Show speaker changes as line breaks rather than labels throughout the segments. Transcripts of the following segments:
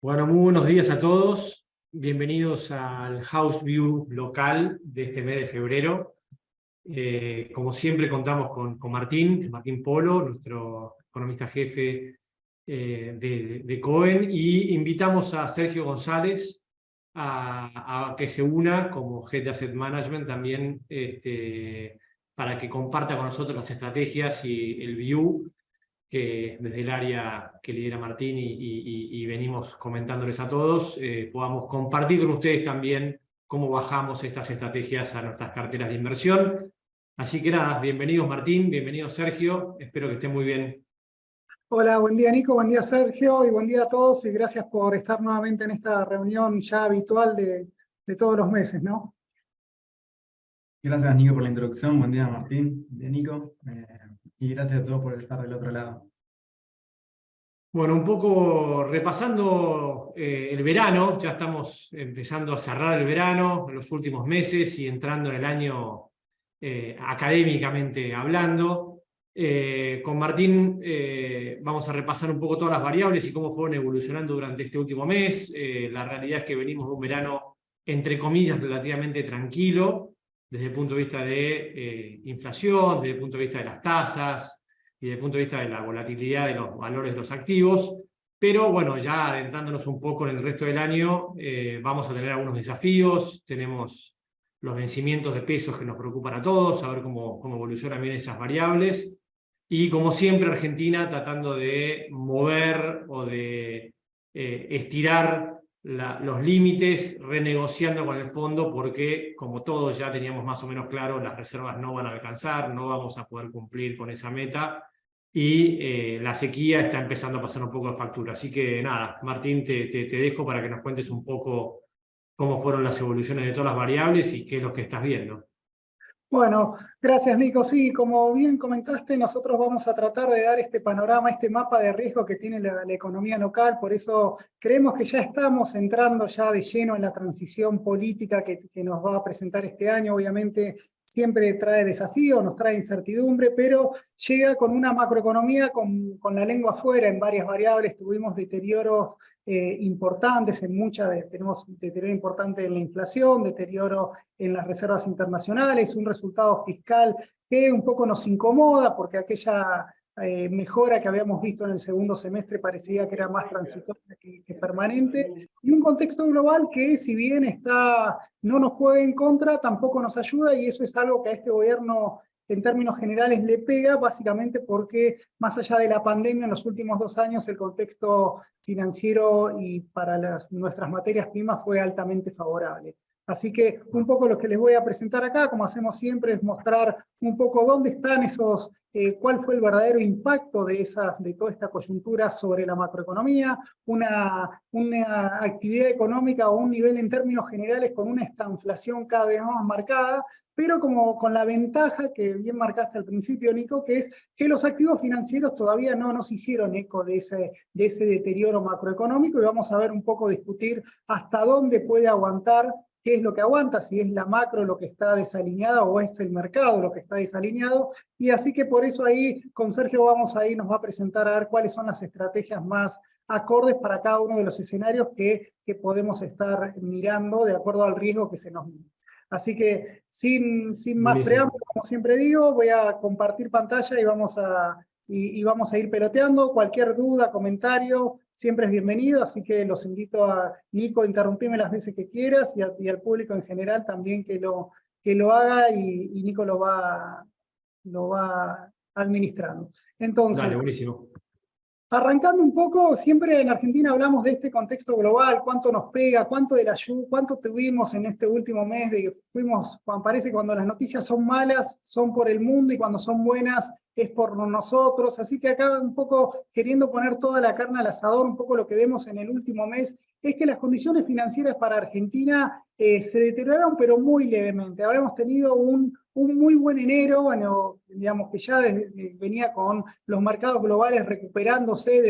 Bueno, muy buenos días a todos. Bienvenidos al House View local de este mes de febrero. Como siempre contamos con Martín Polo, nuestro economista jefe de Cohen, y invitamos a Sergio González a que se una como Head de Asset Management también para que comparta con nosotros las estrategias y el view que desde el área que lidera Martín y venimos comentándoles a todos, podamos compartir con ustedes también cómo bajamos estas estrategias a nuestras carteras de inversión. Así que nada, bienvenidos Martín, bienvenido Sergio, espero que estén muy bien.
Hola, buen día Nico, buen día Sergio y buen día a todos y gracias por estar nuevamente en esta reunión ya habitual de todos los meses, ¿no?
Gracias Nico por la introducción, buen día Martín, buen día Nico, y gracias a todos por estar del otro lado.
Bueno, un poco repasando el verano, ya estamos empezando a cerrar el verano, en los últimos meses y entrando en el año académicamente hablando. Con Martín vamos a repasar un poco todas las variables y cómo fueron evolucionando durante este último mes. La realidad es que venimos de un verano, entre comillas, relativamente tranquilo, desde el punto de vista de inflación, desde el punto de vista de las tasas, y desde el punto de vista de la volatilidad de los valores de los activos, pero bueno, ya adentrándonos un poco en el resto del año, vamos a tener algunos desafíos, tenemos los vencimientos de pesos que nos preocupan a todos, a ver cómo evolucionan bien esas variables, y como siempre Argentina tratando de mover o de estirar los límites, renegociando con el fondo, porque como todos ya teníamos más o menos claro, las reservas no van a alcanzar, no vamos a poder cumplir con esa meta, y la sequía está empezando a pasar un poco de factura. Así que nada, Martín, te dejo para que nos cuentes un poco cómo fueron las evoluciones de todas las variables y qué es lo que estás viendo.
Bueno, gracias Nico. Sí, como bien comentaste, nosotros vamos a tratar de dar este panorama, este mapa de riesgo que tiene la economía local, por eso creemos que ya estamos entrando ya de lleno en la transición política que nos va a presentar este año. Obviamente siempre trae desafíos, nos trae incertidumbre, pero llega con una macroeconomía con la lengua afuera en varias variables. Tuvimos deterioros importantes tenemos deterioro importante en la inflación, deterioro en las reservas internacionales, un resultado fiscal que un poco nos incomoda porque aquella mejora que habíamos visto en el segundo semestre parecía que era más transitoria que permanente, y un contexto global que si bien no nos juega en contra, tampoco nos ayuda, y eso es algo que a este gobierno en términos generales le pega, básicamente porque más allá de la pandemia en los últimos 2 años el contexto financiero y para nuestras materias primas fue altamente favorable. Así que un poco lo que les voy a presentar acá, como hacemos siempre, es mostrar un poco dónde están cuál fue el verdadero impacto de toda esta coyuntura sobre la macroeconomía, una actividad económica o un nivel en términos generales con una estanflación cada vez más marcada, pero como con la ventaja que bien marcaste al principio, Nico, que es que los activos financieros todavía no nos hicieron eco de ese deterioro macroeconómico, y vamos a ver un poco, discutir hasta dónde puede aguantar, qué es lo que aguanta, si es la macro lo que está desalineada o es el mercado lo que está desalineado, y así que por eso ahí con Sergio nos va a presentar a ver cuáles son las estrategias más acordes para cada uno de los escenarios que podemos estar mirando de acuerdo al riesgo que se nos mide. Así que sin más preámbulos, como siempre digo, voy a compartir pantalla y vamos a ir peloteando. Cualquier duda, comentario, siempre es bienvenido, así que los invito a Nico a interrumpirme las veces que quieras y al público en general también que lo haga, y Nico lo va administrando. Entonces,
Dale, buenísimo.
arrancando un poco, siempre en Argentina hablamos de este contexto global, cuánto nos pega, cuánto tuvimos en este último mes, de que parece que cuando las noticias son malas son por el mundo y cuando son buenas es por nosotros, así que acá un poco queriendo poner toda la carne al asador, un poco lo que vemos en el último mes es que las condiciones financieras para Argentina se deterioraron, pero muy levemente. Habíamos tenido un muy buen enero, bueno, digamos que ya venía con los mercados globales recuperándose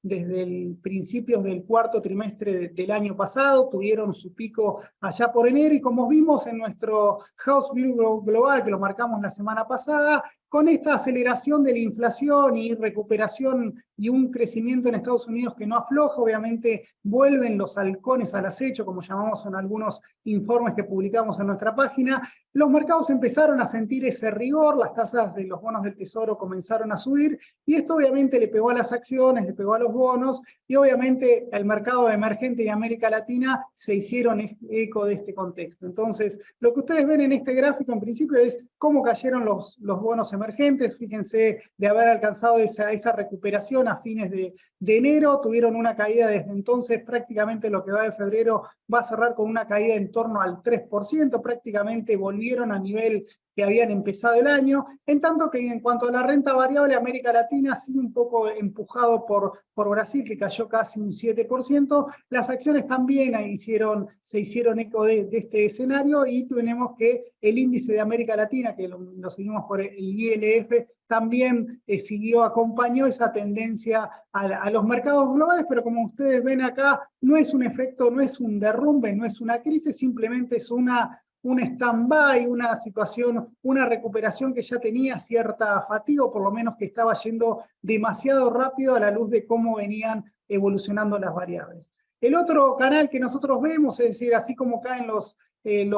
desde el principios del cuarto trimestre del año pasado, tuvieron su pico allá por enero, y como vimos en nuestro House View Global, que lo marcamos la semana pasada, con esta aceleración de la inflación y recuperación y un crecimiento en Estados Unidos que no afloja, obviamente vuelven los halcones al acecho, como llamamos en algunos informes que publicamos en nuestra página. Los mercados empezaron a sentir ese rigor, las tasas de los bonos del Tesoro comenzaron a subir, y esto obviamente le pegó a las acciones, le pegó a los bonos, y obviamente el mercado emergente de América Latina se hicieron eco de este contexto. Entonces, lo que ustedes ven en este gráfico en principio es cómo cayeron los bonos emergentes. Fíjense, de haber alcanzado esa recuperación a fines de enero, tuvieron una caída desde entonces, prácticamente lo que va de febrero va a cerrar con una caída en torno al 3%, prácticamente volvieron a nivel que habían empezado el año, en tanto que en cuanto a la renta variable, América Latina sigue un poco empujado por Brasil, que cayó casi un 7%, las acciones también se hicieron eco de este escenario, y tenemos que el índice de América Latina, que lo seguimos por el ILF, también acompañó esa tendencia a los mercados globales, pero como ustedes ven acá, no es un efecto, no es un derrumbe, no es una crisis, simplemente es un stand-by, una situación, una recuperación que ya tenía cierta fatiga, o por lo menos que estaba yendo demasiado rápido a la luz de cómo venían evolucionando las variables. El otro canal que nosotros vemos, es decir, así como caen los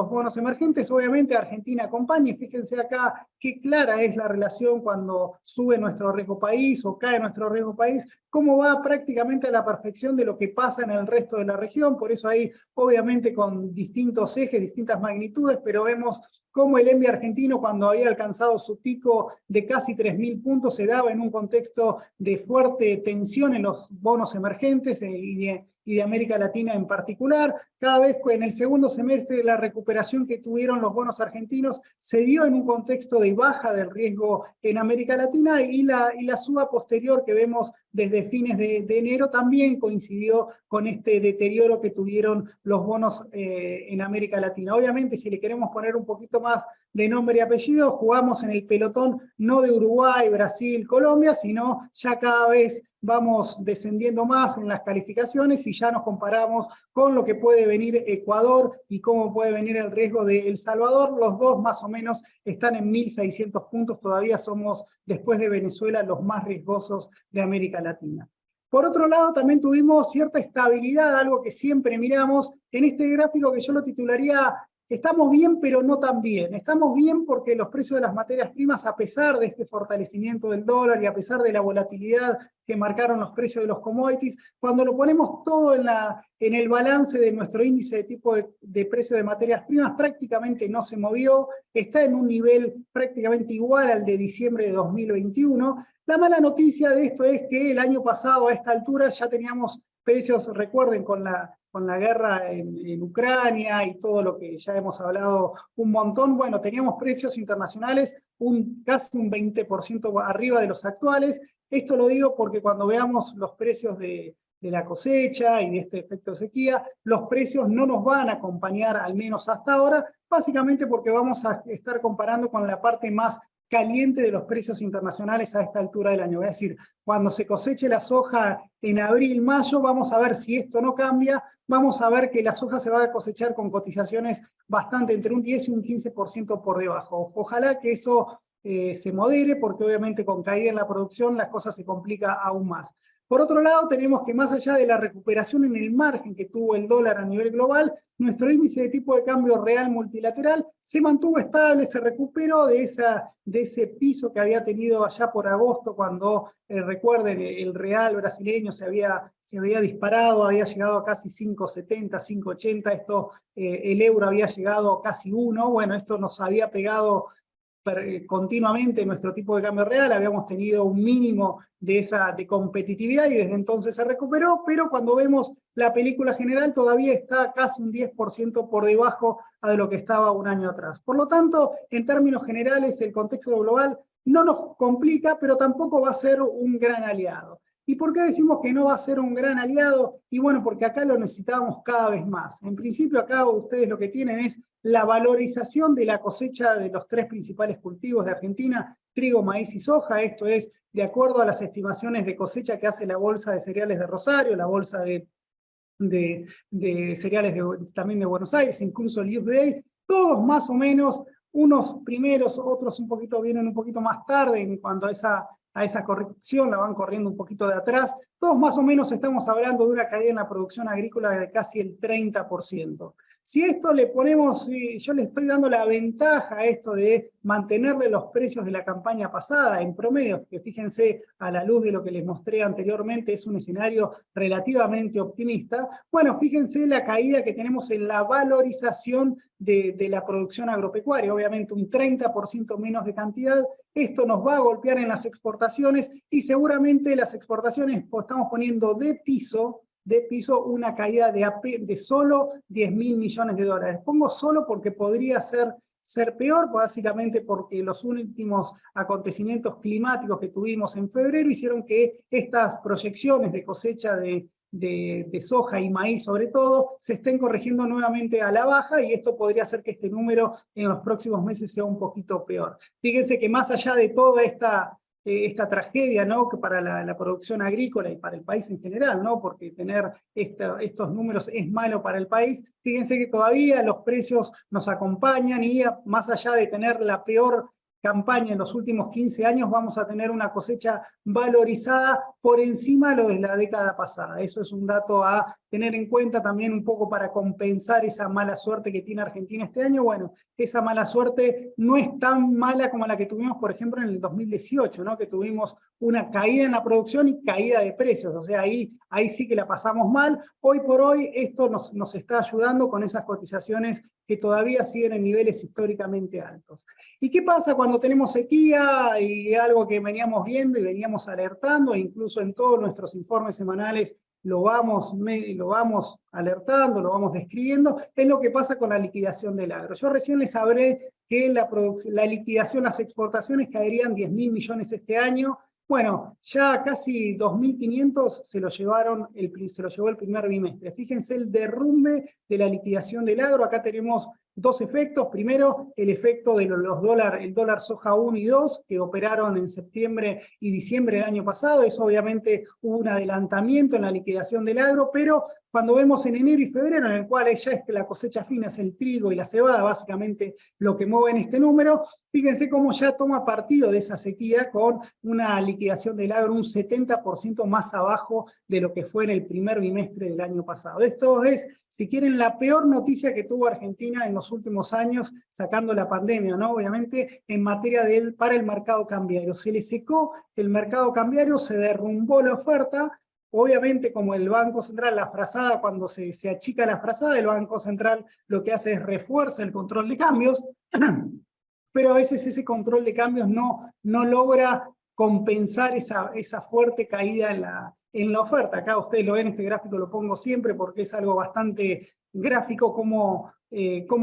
bonos emergentes, obviamente Argentina acompaña, y fíjense acá qué clara es la relación cuando sube nuestro riesgo país o cae nuestro riesgo país, cómo va prácticamente a la perfección de lo que pasa en el resto de la región. Por eso ahí, obviamente con distintos ejes, distintas magnitudes, pero vemos cómo el ENVI argentino, cuando había alcanzado su pico de casi 3.000 puntos, se daba en un contexto de fuerte tensión en los bonos emergentes y de América Latina en particular. Cada vez en el segundo semestre la recuperación que tuvieron los bonos argentinos se dio en un contexto de baja del riesgo en América Latina, y la suba posterior que vemos desde fines de enero también coincidió con este deterioro que tuvieron los bonos en América Latina. Obviamente, si le queremos poner un poquito más de nombre y apellido, jugamos en el pelotón no de Uruguay, Brasil, Colombia, sino ya cada vez vamos descendiendo más en las calificaciones y ya nos comparamos con lo que puede venir Ecuador y cómo puede venir el riesgo de El Salvador. Los dos más o menos están en 1.600 puntos, todavía somos, después de Venezuela, los más riesgosos de América Latina. Por otro lado, también tuvimos cierta estabilidad, algo que siempre miramos en este gráfico que yo lo titularía estamos bien, pero no tan bien. Estamos bien porque los precios de las materias primas, a pesar de este fortalecimiento del dólar y a pesar de la volatilidad que marcaron los precios de los commodities, cuando lo ponemos todo en el balance de nuestro índice de tipo de precio de materias primas, prácticamente no se movió, está en un nivel prácticamente igual al de diciembre de 2021. La mala noticia de esto es que el año pasado a esta altura ya teníamos precios, recuerden, con la guerra en Ucrania y todo lo que ya hemos hablado un montón, bueno, teníamos precios internacionales casi un 20% arriba de los actuales. Esto lo digo porque cuando veamos los precios de la cosecha y de este efecto sequía, los precios no nos van a acompañar, al menos hasta ahora, básicamente porque vamos a estar comparando con la parte más caliente de los precios internacionales a esta altura del año. Es decir, cuando se coseche la soja en abril, mayo, vamos a ver si esto no cambia, vamos a ver que la soja se va a cosechar con cotizaciones bastante entre un 10 y un 15% por debajo. Ojalá que eso se modere, porque obviamente con caída en la producción las cosas se complican aún más. Por otro lado, tenemos que más allá de la recuperación en el margen que tuvo el dólar a nivel global, nuestro índice de tipo de cambio real multilateral se mantuvo estable, se recuperó de ese piso que había tenido allá por agosto, cuando, recuerden, el real brasileño se había disparado, había llegado a casi 5.70, 5.80, el euro había llegado a casi 1, bueno, esto nos había pegado continuamente nuestro tipo de cambio real, habíamos tenido un mínimo de competitividad y desde entonces se recuperó, pero cuando vemos la película general todavía está casi un 10% por debajo de lo que estaba un año atrás. Por lo tanto, en términos generales, el contexto global no nos complica, pero tampoco va a ser un gran aliado. ¿Y por qué decimos que no va a ser un gran aliado? Y bueno, porque acá lo necesitamos cada vez más. En principio acá ustedes lo que tienen es la valorización de la cosecha de los tres principales cultivos de Argentina, trigo, maíz y soja. Esto es de acuerdo a las estimaciones de cosecha que hace la Bolsa de Cereales de Rosario, la Bolsa de Cereales también de Buenos Aires, incluso el USDA, todos más o menos Unos primeros, otros vienen un poquito más tarde en cuanto a esa corrección, la van corriendo un poquito de atrás. Todos más o menos estamos hablando de una caída en la producción agrícola de casi el 30%. Si esto le ponemos, yo le estoy dando la ventaja a esto de mantenerle los precios de la campaña pasada en promedio, que fíjense, a la luz de lo que les mostré anteriormente, es un escenario relativamente optimista. Bueno, fíjense la caída que tenemos en la valorización de la producción agropecuaria, obviamente un 30% menos de cantidad. Esto nos va a golpear en las exportaciones y seguramente las exportaciones estamos poniendo de piso una caída de solo 10.000 millones de dólares. Pongo solo porque podría ser peor, básicamente porque los últimos acontecimientos climáticos que tuvimos en febrero hicieron que estas proyecciones de cosecha de soja y maíz sobre todo, se estén corrigiendo nuevamente a la baja y esto podría hacer que este número en los próximos meses sea un poquito peor. Fíjense que más allá de toda esta tragedia, ¿no?, que para la producción agrícola y para el país en general, ¿no?, porque tener estos números es malo para el país, fíjense que todavía los precios nos acompañan y más allá de tener la peor campaña en los últimos 15 años, vamos a tener una cosecha valorizada por encima de lo de la década pasada. Eso es un dato a tener en cuenta también un poco para compensar esa mala suerte que tiene Argentina este año. Bueno, esa mala suerte no es tan mala como la que tuvimos, por ejemplo, en el 2018, ¿no?, que tuvimos una caída en la producción y caída de precios. O sea, ahí sí que la pasamos mal. Hoy por hoy esto nos está ayudando con esas cotizaciones que todavía siguen en niveles históricamente altos. ¿Y qué pasa cuando tenemos sequía? Y algo que veníamos viendo y veníamos alertando, e incluso en todos nuestros informes semanales lo vamos alertando, lo vamos describiendo, es lo que pasa con la liquidación del agro. Yo recién les hablé que la liquidación, las exportaciones caerían 10.000 millones este año. Bueno, ya casi 2.500 se lo llevó el primer bimestre. Fíjense el derrumbe de la liquidación del agro. Acá tenemos dos efectos. Primero, el efecto de el dólar soja 1 y 2, que operaron en septiembre y diciembre del año pasado. Eso obviamente hubo un adelantamiento en la liquidación del agro, pero cuando vemos en enero y febrero, en el cual ya es que la cosecha fina es el trigo y la cebada, básicamente lo que mueven este número, fíjense cómo ya toma partido de esa sequía con una liquidación del agro un 70% más abajo de lo que fue en el primer bimestre del año pasado. Esto es, si quieren, la peor noticia que tuvo Argentina en los últimos años, sacando la pandemia, ¿no?, obviamente, en materia para el mercado cambiario. Se le secó el mercado cambiario, se derrumbó la oferta. Obviamente, como el Banco Central, la frazada, cuando se achica la frazada, el Banco Central lo que hace es refuerza el control de cambios, pero a veces ese control de cambios no logra compensar esa fuerte caída en la oferta. Acá ustedes lo ven, este gráfico lo pongo siempre porque es algo bastante gráfico cómo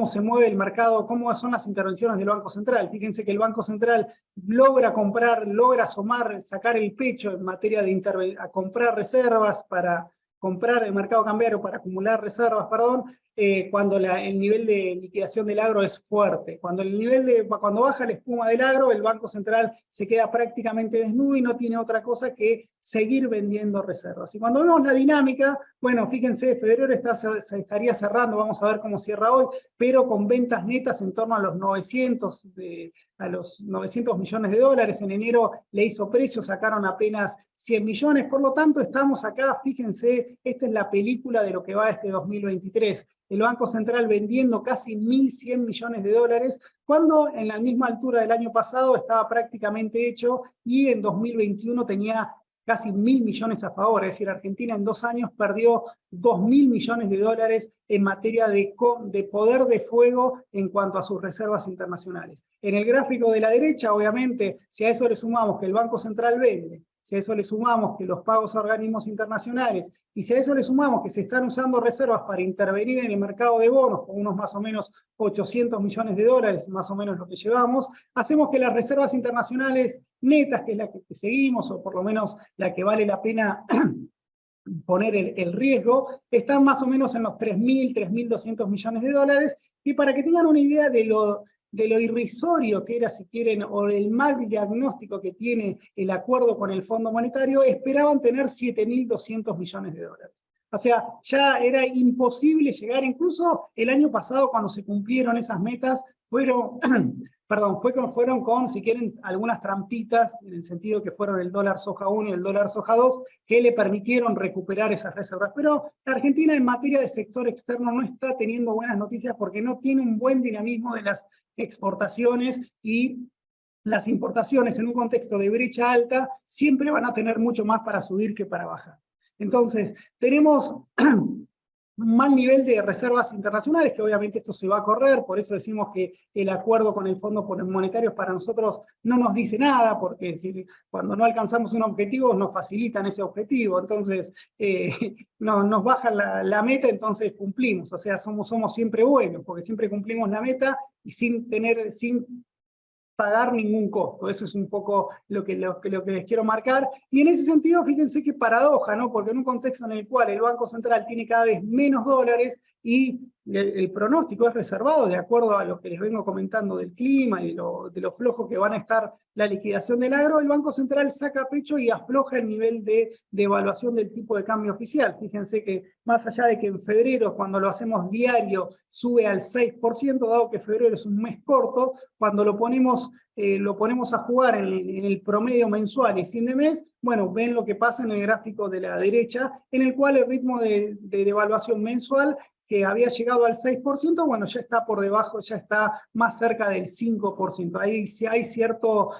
se mueve el mercado, cómo son las intervenciones del Banco Central. Fíjense que el Banco Central logra asomar, sacar el pecho en materia de comprar reservas para comprar el mercado cambiario, para acumular reservas, perdón, cuando el nivel de liquidación del agro es fuerte. Cuando baja la espuma del agro, el Banco Central se queda prácticamente desnudo y no tiene otra cosa que seguir vendiendo reservas. Y cuando vemos la dinámica, bueno, fíjense, febrero se estaría cerrando, vamos a ver cómo cierra hoy, pero con ventas netas en torno a los 900 millones de dólares. En enero le hizo precio, sacaron apenas 100 millones, por lo tanto estamos acá, fíjense, esta es la película de lo que va este 2023. El Banco Central vendiendo casi 1.100 millones de dólares, cuando en la misma altura del año pasado estaba prácticamente hecho y en 2021 tenía casi 1.000 millones a favor. Es decir, Argentina en 2 años perdió 2.000 millones de dólares en materia de poder de fuego en cuanto a sus reservas internacionales. En el gráfico de la derecha, obviamente, si a eso le sumamos que el Banco Central vende, si a eso le sumamos que los pagos a organismos internacionales, y si a eso le sumamos que se están usando reservas para intervenir en el mercado de bonos, con unos más o menos 800 millones de dólares, más o menos lo que llevamos, hacemos que las reservas internacionales netas, que es la que seguimos, o por lo menos la que vale la pena poner el riesgo, están más o menos en los 3.000, 3.200 millones de dólares, y para que tengan una idea de lo irrisorio que era, si quieren, o el mal diagnóstico que tiene el acuerdo con el Fondo Monetario, esperaban tener 7.200 millones de dólares. O sea, ya era imposible llegar, incluso el año pasado cuando se cumplieron esas metas, fueron, perdón, fueron con, si quieren, algunas trampitas, en el sentido que fueron el dólar soja 1 y el dólar soja 2, que le permitieron recuperar esas reservas. Pero la Argentina en materia de sector externo no está teniendo buenas noticias porque no tiene un buen dinamismo de las exportaciones, y las importaciones en un contexto de brecha alta siempre van a tener mucho más para subir que para bajar. Entonces, tenemos un mal nivel de reservas internacionales, que obviamente esto se va a correr, por eso decimos que el acuerdo con el Fondo Monetario para nosotros no nos dice nada, porque cuando no alcanzamos un objetivo nos facilitan ese objetivo, entonces nos bajan la meta, entonces cumplimos, o sea, somos siempre buenos, porque siempre cumplimos la meta y sin pagar ningún costo. Eso es un poco lo que les quiero marcar. Y en ese sentido, fíjense qué paradoja, ¿no? Porque en un contexto en el cual el Banco Central tiene cada vez menos dólares y el pronóstico es reservado, de acuerdo a lo que les vengo comentando del clima y de lo flojo que van a estar la liquidación del agro, el Banco Central saca pecho y afloja el nivel de evaluación del tipo de cambio oficial. Fíjense que más allá de que en febrero, cuando lo hacemos diario, sube al 6%, dado que febrero es un mes corto, cuando lo ponemos a jugar en el promedio mensual y fin de mes, bueno, ven lo que pasa en el gráfico de la derecha, en el cual el ritmo de devaluación mensual, que había llegado al 6%, bueno, ya está por debajo, ya está más cerca del 5%. Ahí sí hay cierto,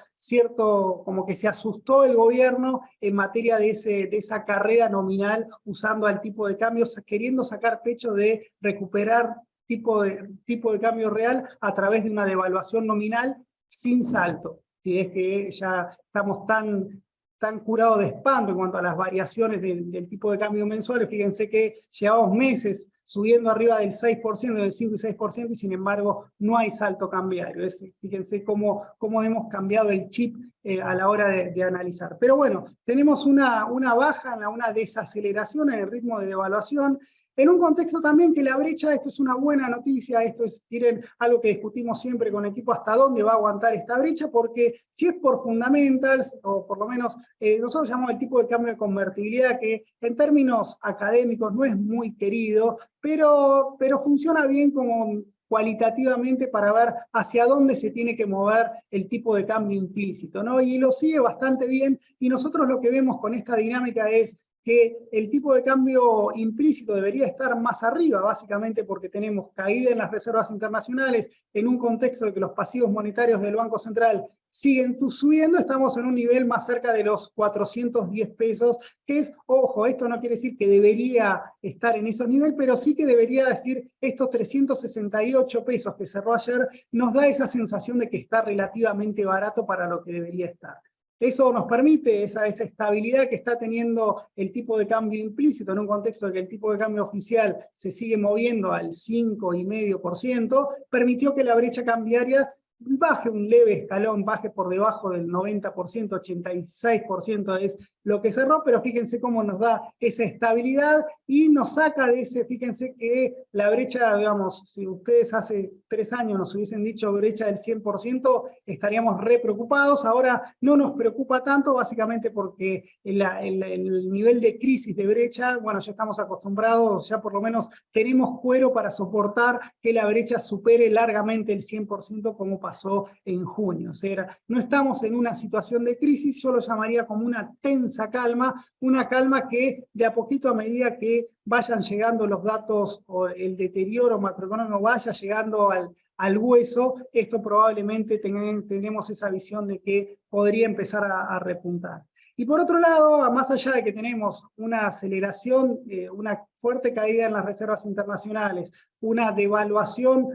como que se asustó el gobierno en materia de esa carrera nominal, usando al tipo de cambio, queriendo sacar pecho de recuperar tipo de cambio real a través de una devaluación nominal sin salto. Si es que ya estamos tan curados de espanto en cuanto a las variaciones del tipo de cambio mensual. Fíjense que llevamos meses subiendo arriba del 6%, del 5 y 6%, y sin embargo no hay salto cambiario. Fíjense cómo hemos cambiado el chip a la hora de analizar. Pero bueno, tenemos una baja, una desaceleración en el ritmo de devaluación, en un contexto también que la brecha, esto es una buena noticia, esto es, miren, algo que discutimos siempre con el equipo, hasta dónde va a aguantar esta brecha, porque si es por fundamentals, o por lo menos nosotros llamamos el tipo de cambio de convertibilidad, que en términos académicos no es muy querido, pero funciona bien como cualitativamente para ver hacia dónde se tiene que mover el tipo de cambio implícito, ¿no? Y lo sigue bastante bien, y nosotros lo que vemos con esta dinámica es que el tipo de cambio implícito debería estar más arriba, básicamente porque tenemos caída en las reservas internacionales, en un contexto en que los pasivos monetarios del Banco Central siguen subiendo, estamos en un nivel más cerca de los 410 pesos, que es, ojo, esto no quiere decir que debería estar en esos niveles, pero sí que debería decir, estos 368 pesos que cerró ayer, nos da esa sensación de que está relativamente barato para lo que debería estar. Eso nos permite esa estabilidad que está teniendo el tipo de cambio implícito en un contexto de que el tipo de cambio oficial se sigue moviendo al 5,5%, permitió que la brecha cambiaria baje un leve escalón, baje por debajo del 90%, 86% es lo que cerró, pero fíjense cómo nos da esa estabilidad y nos saca de ese, fíjense que la brecha, digamos, si ustedes hace 3 años nos hubiesen dicho brecha del 100%, estaríamos re preocupados, ahora no nos preocupa tanto, básicamente porque el nivel de crisis de brecha, bueno, ya estamos acostumbrados, ya por lo menos tenemos cuero para soportar que la brecha supere largamente el 100% como pasó en junio. O sea, no estamos en una situación de crisis, yo lo llamaría como una tensa calma, una calma que de a poquito, a medida que vayan llegando los datos o el deterioro macroeconómico vaya llegando al hueso, esto probablemente tenemos esa visión de que podría empezar a repuntar. Y por otro lado, más allá de que tenemos una aceleración, una fuerte caída en las reservas internacionales, una devaluación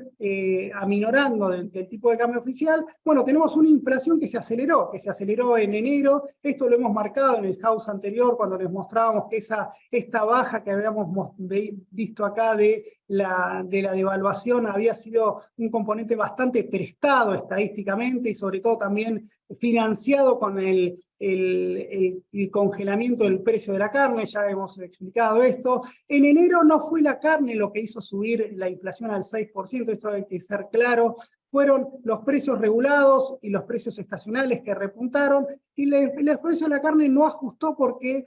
aminorando del tipo de cambio oficial, bueno, tenemos una inflación que se aceleró en enero. Esto lo hemos marcado en el house anterior cuando les mostrábamos que esta baja que habíamos visto acá de la devaluación había sido un componente bastante prestado estadísticamente y sobre todo también financiado con el congelamiento del precio de la carne, ya hemos explicado esto. En enero no fue la carne lo que hizo subir la inflación al 6%, esto hay que ser claro, fueron los precios regulados y los precios estacionales que repuntaron, y el precio de la carne no ajustó porque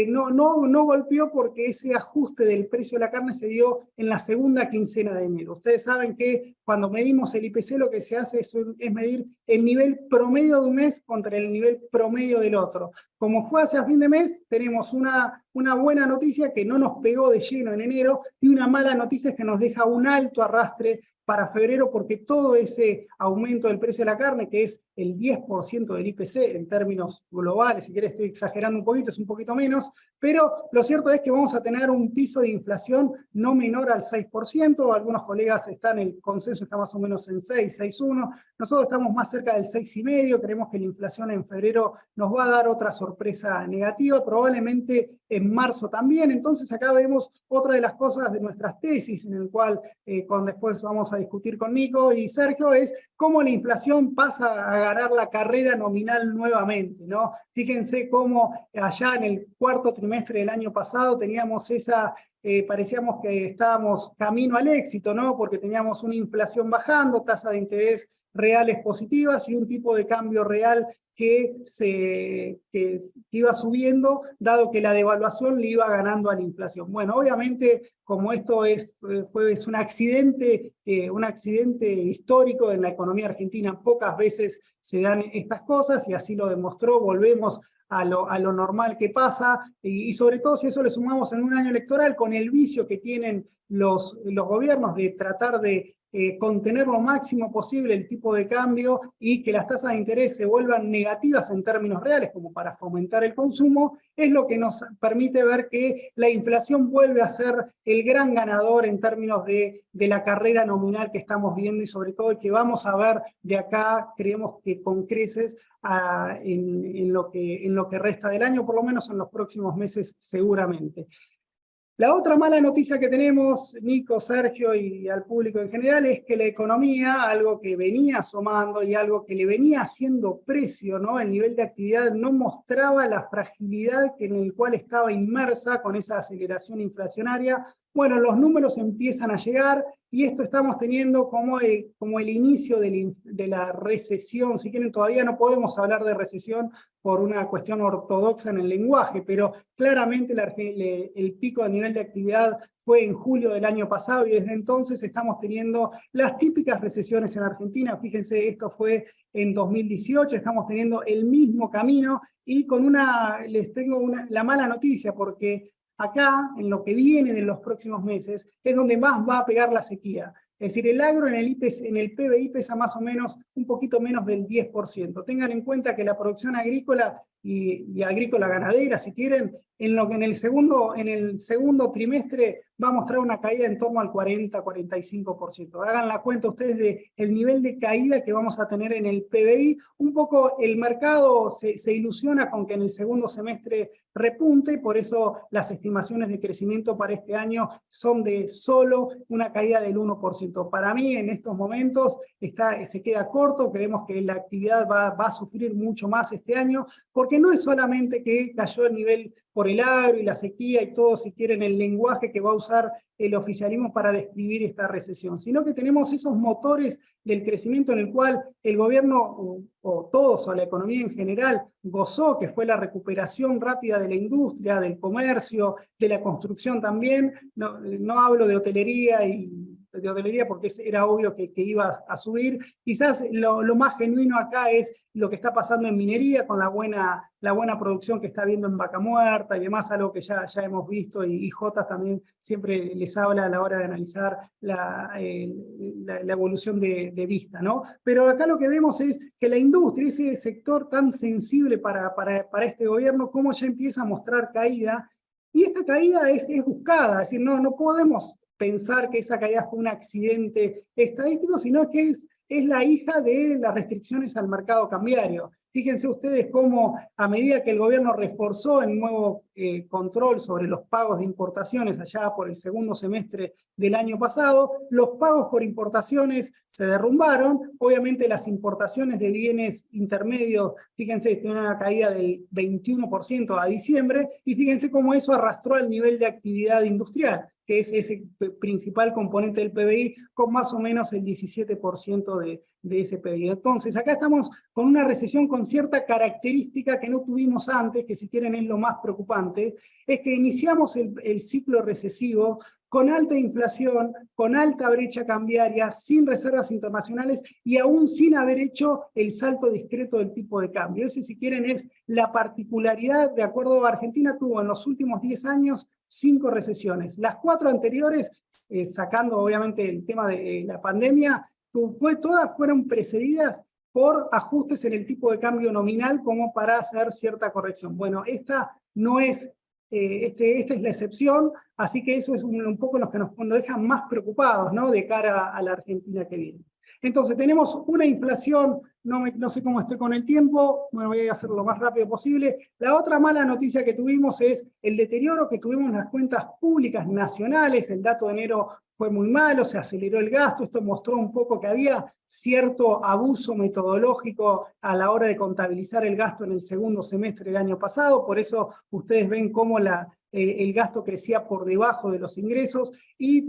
no golpeó porque ese ajuste del precio de la carne se dio en la segunda quincena de enero. Ustedes saben que cuando medimos el IPC lo que se hace es medir el nivel promedio de un mes contra el nivel promedio del otro. Como fue hacia fin de mes, tenemos una buena noticia que no nos pegó de lleno en enero y una mala noticia es que nos deja un alto arrastre para febrero, porque todo ese aumento del precio de la carne, que es el 10% del IPC en términos globales, si querés estoy exagerando un poquito, es un poquito menos, pero lo cierto es que vamos a tener un piso de inflación no menor al 6%, algunos colegas están, el consenso está más o menos en 6, 6,1, nosotros estamos más cerca del 6,5, creemos que la inflación en febrero nos va a dar otra sorpresa negativa, probablemente en marzo también, entonces acá vemos otra de las cosas de nuestras tesis, en el cual después vamos a discutir con Nico y Sergio, es cómo la inflación pasa a ganar la carrera nominal nuevamente, ¿no? Fíjense cómo allá en el cuarto trimestre del año pasado teníamos parecíamos que estábamos camino al éxito, ¿no? Porque teníamos una inflación bajando, tasa de interés reales positivas y un tipo de cambio real que iba subiendo, dado que la devaluación le iba ganando a la inflación. Bueno, obviamente, como esto es un accidente histórico en la economía argentina, pocas veces se dan estas cosas, y así lo demostró, volvemos a lo normal que pasa, y sobre todo si eso le sumamos en un año electoral, con el vicio que tienen los gobiernos de tratar de contener lo máximo posible el tipo de cambio y que las tasas de interés se vuelvan negativas en términos reales como para fomentar el consumo, es lo que nos permite ver que la inflación vuelve a ser el gran ganador en términos de la carrera nominal que estamos viendo y sobre todo que vamos a ver de acá, creemos que con creces en lo que resta del año, por lo menos en los próximos meses seguramente. La otra mala noticia que tenemos, Nico, Sergio y al público en general, es que la economía, algo que venía asomando y algo que le venía haciendo precio, ¿no? El nivel de actividad no mostraba la fragilidad en el cual estaba inmersa con esa aceleración inflacionaria. Bueno, los números empiezan a llegar y esto estamos teniendo como el inicio de la recesión. Si quieren, todavía no podemos hablar de recesión por una cuestión ortodoxa en el lenguaje, pero claramente el pico de nivel de actividad fue en julio del año pasado y desde entonces estamos teniendo las típicas recesiones en Argentina. Fíjense, esto fue en 2018, estamos teniendo el mismo camino y les tengo la mala noticia porque acá, en lo que viene de los próximos meses, es donde más va a pegar la sequía. Es decir, el agro en el PBI pesa más o menos un poquito menos del 10%. Tengan en cuenta que la producción agrícola y agrícola ganadera, si quieren, en el segundo trimestre va a mostrar una caída en torno al 40-45%. Hagan la cuenta ustedes del nivel de caída que vamos a tener en el PBI. Un poco el mercado se ilusiona con que en el segundo semestre repunte, por eso las estimaciones de crecimiento para este año son de solo una caída del 1%. Para mí, en estos momentos, se queda corto, creemos que la actividad va a sufrir mucho más este año, porque no es solamente que cayó el nivel por el agro y la sequía y todo, si quieren, el lenguaje que va a usar el oficialismo para describir esta recesión, sino que tenemos esos motores del crecimiento en el cual el gobierno, o todos, o la economía en general, gozó, que fue la recuperación rápida de la industria, del comercio, de la construcción también. No hablo de hotelería porque era obvio que iba a subir. Quizás lo más genuino acá es lo que está pasando en minería con la buena producción que está habiendo en Vaca Muerta y demás, algo que ya hemos visto, y Jota también siempre les habla a la hora de analizar la evolución de vista, ¿no? Pero acá lo que vemos es que la industria, ese sector tan sensible para este gobierno, cómo ya empieza a mostrar caída, y esta caída es buscada, es decir, no podemos pensar que esa caída fue un accidente estadístico, sino que es la hija de las restricciones al mercado cambiario. Fíjense ustedes cómo a medida que el gobierno reforzó el nuevo control sobre los pagos de importaciones allá por el segundo semestre del año pasado, los pagos por importaciones se derrumbaron. Obviamente las importaciones de bienes intermedios, fíjense, tienen una caída del 21% a diciembre, y fíjense cómo eso arrastró al nivel de actividad industrial. que es ese principal componente del PBI, con más o menos el 17% de ese PBI. Entonces, acá estamos con una recesión con cierta característica que no tuvimos antes, que si quieren es lo más preocupante, es que iniciamos el ciclo recesivo con alta inflación, con alta brecha cambiaria, sin reservas internacionales y aún sin haber hecho el salto discreto del tipo de cambio. Ese, si quieren, es la particularidad. De acuerdo a Argentina, tuvo en los últimos 10 años 5 recesiones. Las 4 anteriores, sacando obviamente el tema de la pandemia, todas fueron precedidas por ajustes en el tipo de cambio nominal como para hacer cierta corrección. Bueno, esta no es, esta es la excepción, así que eso es un poco lo que nos deja más preocupados, ¿no?, de cara a la Argentina que viene. Entonces tenemos una inflación, no sé cómo estoy con el tiempo, me voy a hacer lo más rápido posible. La otra mala noticia que tuvimos es el deterioro que tuvimos en las cuentas públicas nacionales. El dato de enero fue muy malo, se aceleró el gasto, esto mostró un poco que había cierto abuso metodológico a la hora de contabilizar el gasto en el segundo semestre del año pasado, por eso ustedes ven cómo el gasto crecía por debajo de los ingresos y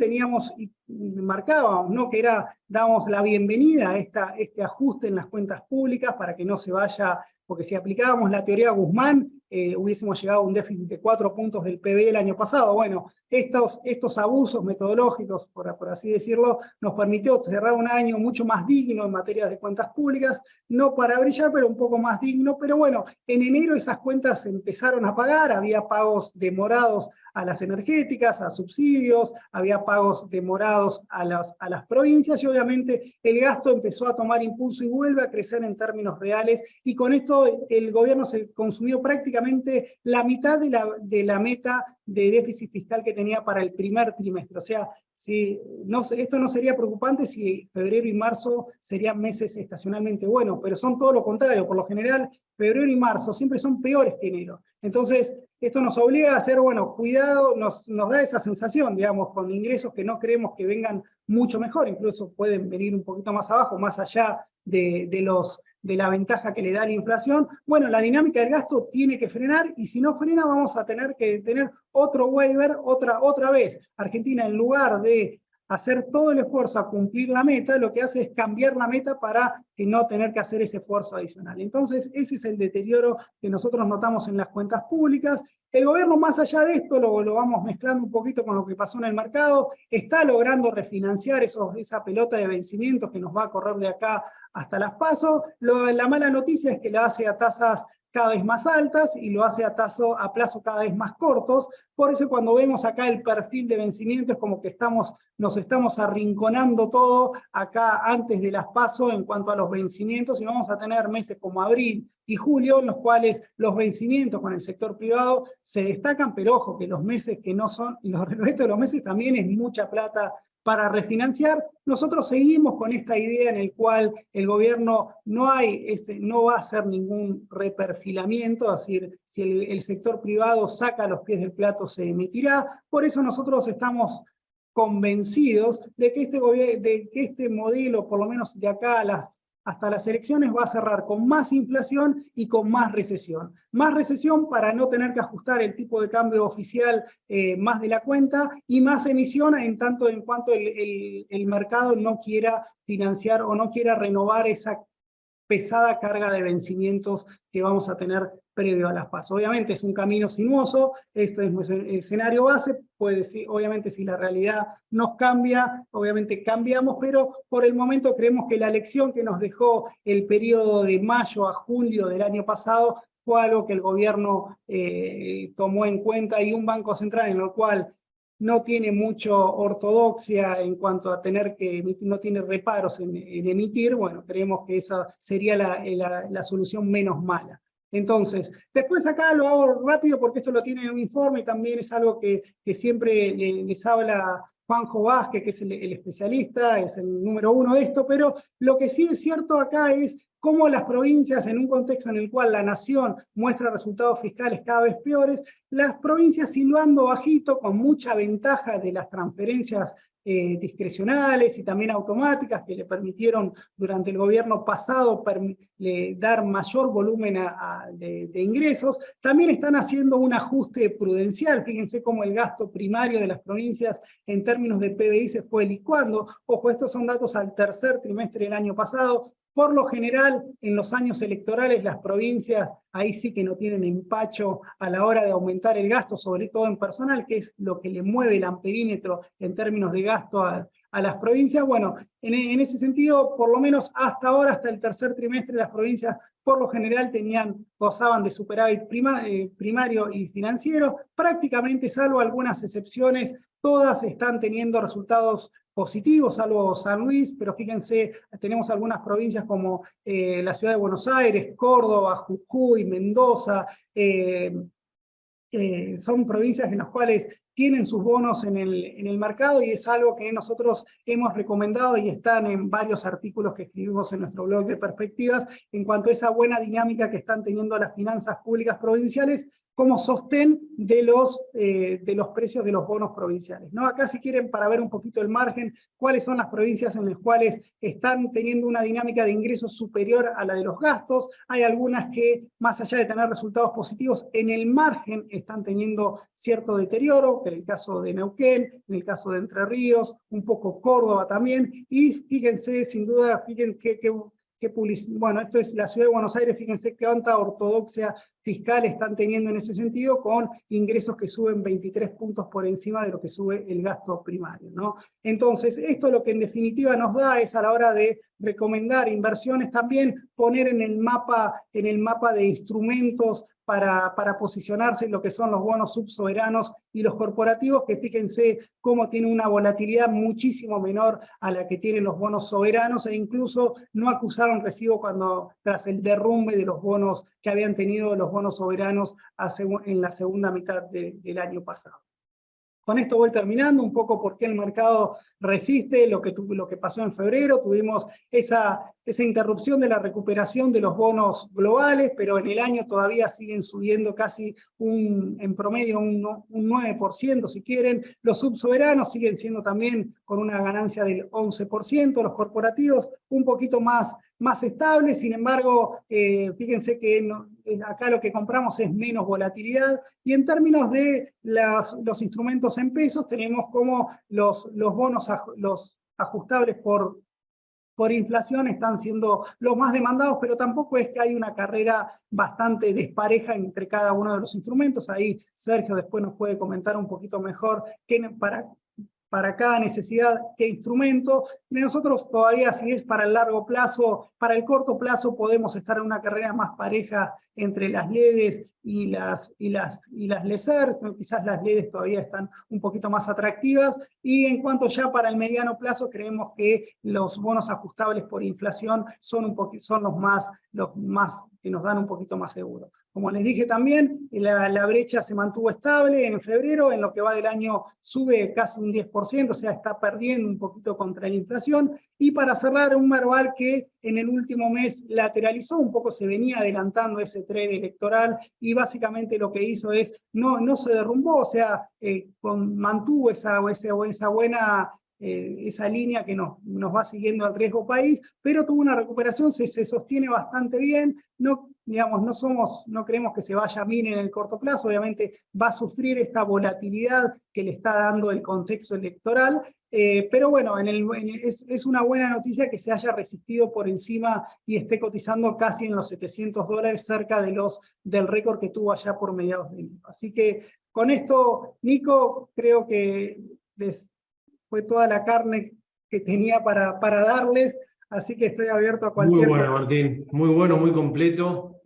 marcábamos, ¿no?, que dábamos la bienvenida a este ajuste en las cuentas públicas para que no se vaya, porque si aplicábamos la teoría Guzmán, hubiésemos llegado a un déficit de 4 puntos del PBI el año pasado. Bueno, estos abusos metodológicos, por así decirlo, nos permitió cerrar un año mucho más digno en materia de cuentas públicas, no para brillar, pero un poco más digno. Pero bueno, en enero esas cuentas se empezaron a pagar, había pagos demorados a las energéticas, a subsidios, había pagos demorados a las provincias, y obviamente el gasto empezó a tomar impulso y vuelve a crecer en términos reales, y con esto el gobierno se consumió prácticamente la mitad de la meta de déficit fiscal que tenía para el primer trimestre. O sea, esto no sería preocupante si febrero y marzo serían meses estacionalmente buenos, pero son todo lo contrario. Por lo general, febrero y marzo siempre son peores que enero. Entonces, esto nos obliga a hacer, bueno, cuidado, nos da esa sensación, digamos, con ingresos que no creemos que vengan mucho mejor, incluso pueden venir un poquito más abajo, más allá de la ventaja que le da la inflación. Bueno, la dinámica del gasto tiene que frenar, y si no frena vamos a tener que tener otro waiver otra vez. Argentina, en lugar de hacer todo el esfuerzo a cumplir la meta, lo que hace es cambiar la meta para que no tener que hacer ese esfuerzo adicional. Entonces, ese es el deterioro que nosotros notamos en las cuentas públicas. El gobierno, más allá de esto, lo vamos mezclando un poquito con lo que pasó en el mercado, está logrando refinanciar esa pelota de vencimientos que nos va a correr de acá hasta las PASO. La mala noticia es que la hace a tasas cada vez más altas y lo hace a plazo cada vez más cortos. Por eso cuando vemos acá el perfil de vencimiento es como que nos estamos arrinconando todo acá antes de las PASO en cuanto a los vencimientos, y vamos a tener meses como abril y julio en los cuales los vencimientos con el sector privado se destacan, pero ojo, que los meses que no son, y el resto de los meses también es mucha plata para refinanciar. Nosotros seguimos con esta idea en el cual el gobierno no va a hacer ningún reperfilamiento, es decir, si el sector privado saca los pies del plato se emitirá. Por eso nosotros estamos convencidos de que este modelo, por lo menos de acá hasta las elecciones, va a cerrar con más inflación y con más recesión. Más recesión para no tener que ajustar el tipo de cambio oficial más de la cuenta, y más emisión en tanto en cuanto el mercado no quiera financiar o no quiera renovar esa pesada carga de vencimientos que vamos a tener previo a las PASO. Obviamente es un camino sinuoso, esto es nuestro escenario base, obviamente si la realidad nos cambia, obviamente cambiamos, pero por el momento creemos que la lección que nos dejó el periodo de mayo a julio del año pasado fue algo que el gobierno tomó en cuenta, y un Banco Central en el cual no tiene mucha ortodoxia en cuanto a tener que emitir, no tiene reparos en emitir. Bueno, creemos que esa sería la solución menos mala. Entonces, después acá lo hago rápido porque esto lo tiene en un informe, y también es algo que siempre les habla Juanjo Vázquez, que es el especialista, es el número 1 de esto, pero lo que sí es cierto acá es cómo las provincias, en un contexto en el cual la nación muestra resultados fiscales cada vez peores, las provincias silbando bajito, con mucha ventaja de las transferencias discrecionales y también automáticas que le permitieron durante el gobierno pasado dar mayor volumen de ingresos. También están haciendo un ajuste prudencial. Fíjense cómo el gasto primario de las provincias en términos de PBI se fue licuando. Ojo, estos son datos al tercer trimestre del año pasado. Por lo general, en los años electorales, las provincias ahí sí que no tienen empacho a la hora de aumentar el gasto, sobre todo en personal, que es lo que le mueve el amperímetro en términos de gasto a las provincias. Bueno, en ese sentido, por lo menos hasta ahora, hasta el tercer trimestre, las provincias por lo general gozaban de superávit primario y financiero. Prácticamente, salvo algunas excepciones, todas están teniendo resultados positivos, salvo San Luis, pero fíjense, tenemos algunas provincias como la ciudad de Buenos Aires, Córdoba, Jujuy, Mendoza, son provincias en las cuales tienen sus bonos en el mercado, y es algo que nosotros hemos recomendado y están en varios artículos que escribimos en nuestro blog de perspectivas en cuanto a esa buena dinámica que están teniendo las finanzas públicas provinciales como sostén de los precios de los bonos provinciales, ¿no? Acá, si quieren, para ver un poquito el margen, cuáles son las provincias en las cuales están teniendo una dinámica de ingresos superior a la de los gastos. Hay algunas que, más allá de tener resultados positivos, en el margen están teniendo cierto deterioro, en el caso de Neuquén, en el caso de Entre Ríos, un poco Córdoba también, y fíjense, sin duda, fíjense bueno, esto es la ciudad de Buenos Aires, fíjense qué tanta ortodoxia fiscal están teniendo en ese sentido, con ingresos que suben 23 puntos por encima de lo que sube el gasto primario, ¿no? Entonces, esto lo que en definitiva nos da es, a la hora de recomendar inversiones, también poner en el mapa de instrumentos para posicionarse en lo que son los bonos subsoberanos y los corporativos, que fíjense cómo tiene una volatilidad muchísimo menor a la que tienen los bonos soberanos, e incluso no acusaron recibo tras el derrumbe de los bonos que habían tenido los bonos soberanos en la segunda mitad del año pasado. Con esto voy terminando un poco por qué el mercado resiste lo que pasó en febrero. Tuvimos esa interrupción de la recuperación de los bonos globales, pero en el año todavía siguen subiendo casi en promedio un 9%, si quieren. Los subsoberanos siguen siendo también con una ganancia del 11%, los corporativos un poquito más estables. Sin embargo, fíjense que acá lo que compramos es menos volatilidad, y en términos de los instrumentos en pesos, tenemos como los bonos los ajustables por inflación están siendo los más demandados, pero tampoco es que hay una carrera bastante despareja entre cada uno de los instrumentos. Ahí Sergio después nos puede comentar un poquito mejor para cada necesidad, qué instrumento. Nosotros todavía, si es para el largo plazo, para el corto plazo podemos estar en una carrera más pareja entre las LEDs y las LESERs. Quizás las LEDs todavía están un poquito más atractivas, y en cuanto ya para el mediano plazo, creemos que los bonos ajustables por inflación son los más que nos dan un poquito más seguro. Como les dije también, la brecha se mantuvo estable en febrero, en lo que va del año sube casi un 10%, o sea, está perdiendo un poquito contra la inflación. Y para cerrar, un Merval que en el último mes lateralizó un poco, se venía adelantando ese trade electoral, y básicamente lo que hizo es, no se derrumbó, o sea, mantuvo esa buena esa línea que nos va siguiendo al riesgo país, pero tuvo una recuperación, se sostiene bastante bien. No creemos que se vaya bien en el corto plazo, obviamente va a sufrir esta volatilidad que le está dando el contexto electoral, pero bueno, es una buena noticia que se haya resistido por encima y esté cotizando casi en los $700, cerca del récord que tuvo allá por mediados de enero. Así que con esto, Nico, creo que fue toda la carne que tenía para darles, así que estoy abierto a cualquier...
Muy bueno, Martín, muy bueno, muy completo.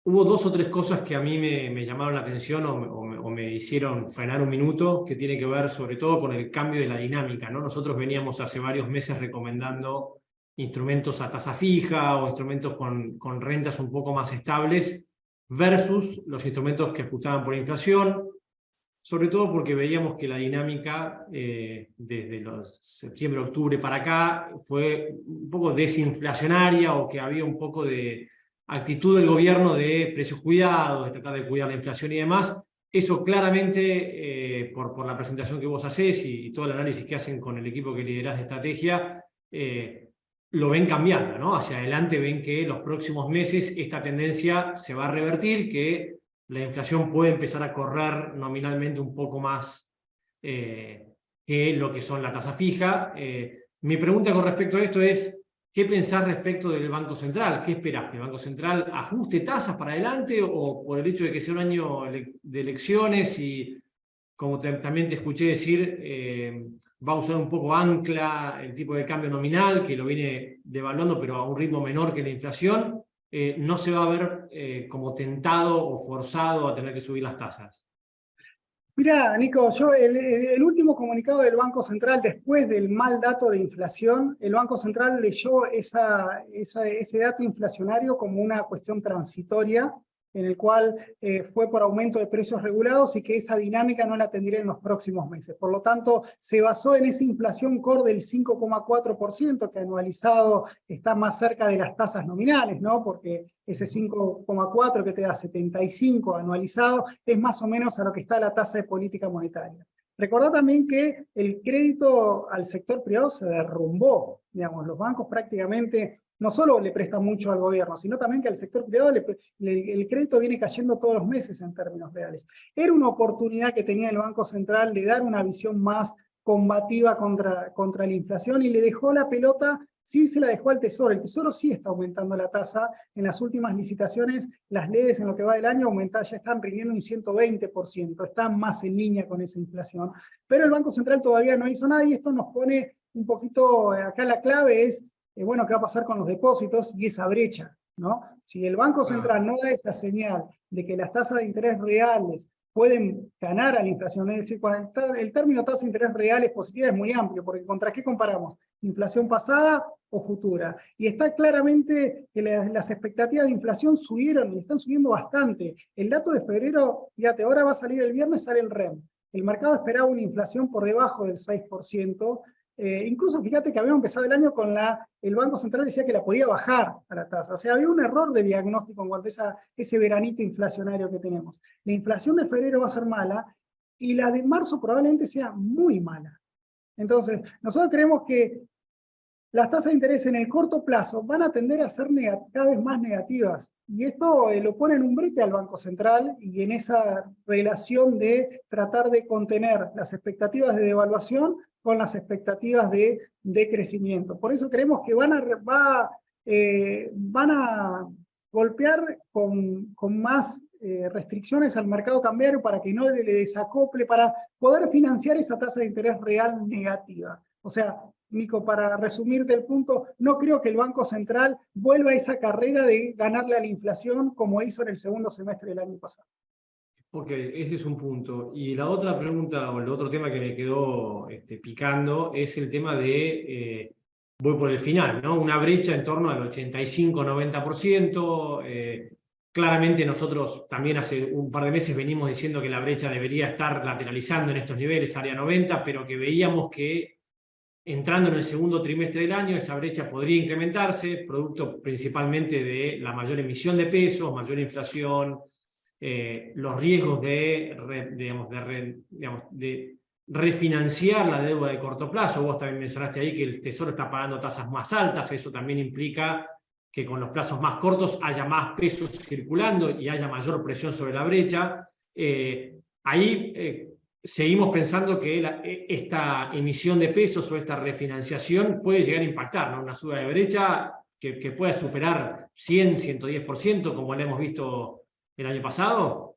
Hubo 2 o 3 cosas que a mí me llamaron la atención o me hicieron frenar un minuto, que tiene que ver sobre todo con el cambio de la dinámica, ¿no? Nosotros veníamos hace varios meses recomendando instrumentos a tasa fija o instrumentos con rentas un poco más estables versus los instrumentos que ajustaban por inflación, sobre todo porque veíamos que la dinámica desde los septiembre-octubre para acá fue un poco desinflacionaria, o que había un poco de actitud del gobierno de precios cuidados, de tratar de cuidar la inflación y demás. Eso claramente, por la presentación que vos hacés y todo el análisis que hacen con el equipo que liderás de estrategia, lo ven cambiando, ¿no? Hacia adelante ven que los próximos meses esta tendencia se va a revertir, que la inflación puede empezar a correr nominalmente un poco más que lo que son la tasa fija. Mi pregunta con respecto a esto es, ¿qué pensás respecto del Banco Central? ¿Qué esperás? ¿Que el Banco Central ajuste tasas para adelante o por el hecho de que sea un año de elecciones y, como también te escuché decir, va a usar un poco ancla el tipo de cambio nominal, que lo viene devaluando pero a un ritmo menor que la inflación, no se va a ver como tentado o forzado a tener que subir las tasas?
Mirá, Nico, el último comunicado del Banco Central después del mal dato de inflación, el Banco Central leyó ese dato inflacionario como una cuestión transitoria, en el cual fue por aumento de precios regulados y que esa dinámica no la tendría en los próximos meses. Por lo tanto, se basó en esa inflación core del 5,4%, que anualizado está más cerca de las tasas nominales, ¿no? Porque ese 5,4 que te da 75 anualizado es más o menos a lo que está la tasa de política monetaria. Recordá también que el crédito al sector privado se derrumbó. Digamos, los bancos prácticamente no solo le prestan mucho al gobierno, sino también que al sector privado el crédito viene cayendo todos los meses en términos reales. Era una oportunidad que tenía el Banco Central de dar una visión más combativa contra la inflación y le dejó la pelota. Sí se la dejó al Tesoro. El Tesoro sí está aumentando la tasa. En las últimas licitaciones, las LEDs en lo que va del año ya están rindiendo un 120%. Están más en línea con esa inflación. Pero el Banco Central todavía no hizo nada y esto nos pone un poquito, acá la clave es, bueno, ¿qué va a pasar con los depósitos y esa brecha? ¿No? Si el Banco Central no da esa señal de que las tasas de interés reales pueden ganar a la inflación, es decir, el término tasa de interés reales positiva es muy amplio, porque ¿contra qué comparamos? ¿Inflación pasada o futura? Y está claramente que las expectativas de inflación subieron y están subiendo bastante. El dato de febrero, fíjate, ahora va a salir el viernes, sale el REM. El mercado esperaba una inflación por debajo del 6%. Incluso fíjate que habíamos empezado el año con el Banco Central decía que la podía bajar a la tasa. O sea, había un error de diagnóstico en cuanto a ese veranito inflacionario que tenemos. La inflación de febrero va a ser mala y la de marzo probablemente sea muy mala. Entonces, nosotros creemos que las tasas de interés en el corto plazo van a tender a ser cada vez más negativas. Y esto lo pone en un brete al Banco Central y en esa relación de tratar de contener las expectativas de devaluación con las expectativas de crecimiento. Por eso creemos que van a golpear con más restricciones al mercado cambiario para que no le desacople, para poder financiar esa tasa de interés real negativa. O sea, Nico, para resumirte el punto, no creo que el Banco Central vuelva a esa carrera de ganarle a la inflación como hizo en el segundo semestre del año pasado.
Ok, ese es un punto. Y la otra pregunta, o el otro tema que me quedó picando, es el tema de, voy por el final, ¿no? Una brecha en torno al 85-90%. Claramente nosotros también hace un par de meses venimos diciendo que la brecha debería estar lateralizando en estos niveles, área 90, pero que veíamos que entrando en el segundo trimestre del año esa brecha podría incrementarse, producto principalmente de la mayor emisión de pesos, mayor inflación, los riesgos de refinanciar la deuda de corto plazo. Vos también mencionaste ahí que el Tesoro está pagando tasas más altas, eso también implica que con los plazos más cortos haya más pesos circulando y haya mayor presión sobre la brecha. Ahí seguimos pensando que esta emisión de pesos o esta refinanciación puede llegar a impactar, ¿no? Una suba de brecha que pueda superar 100-110%, como lo hemos visto el año pasado.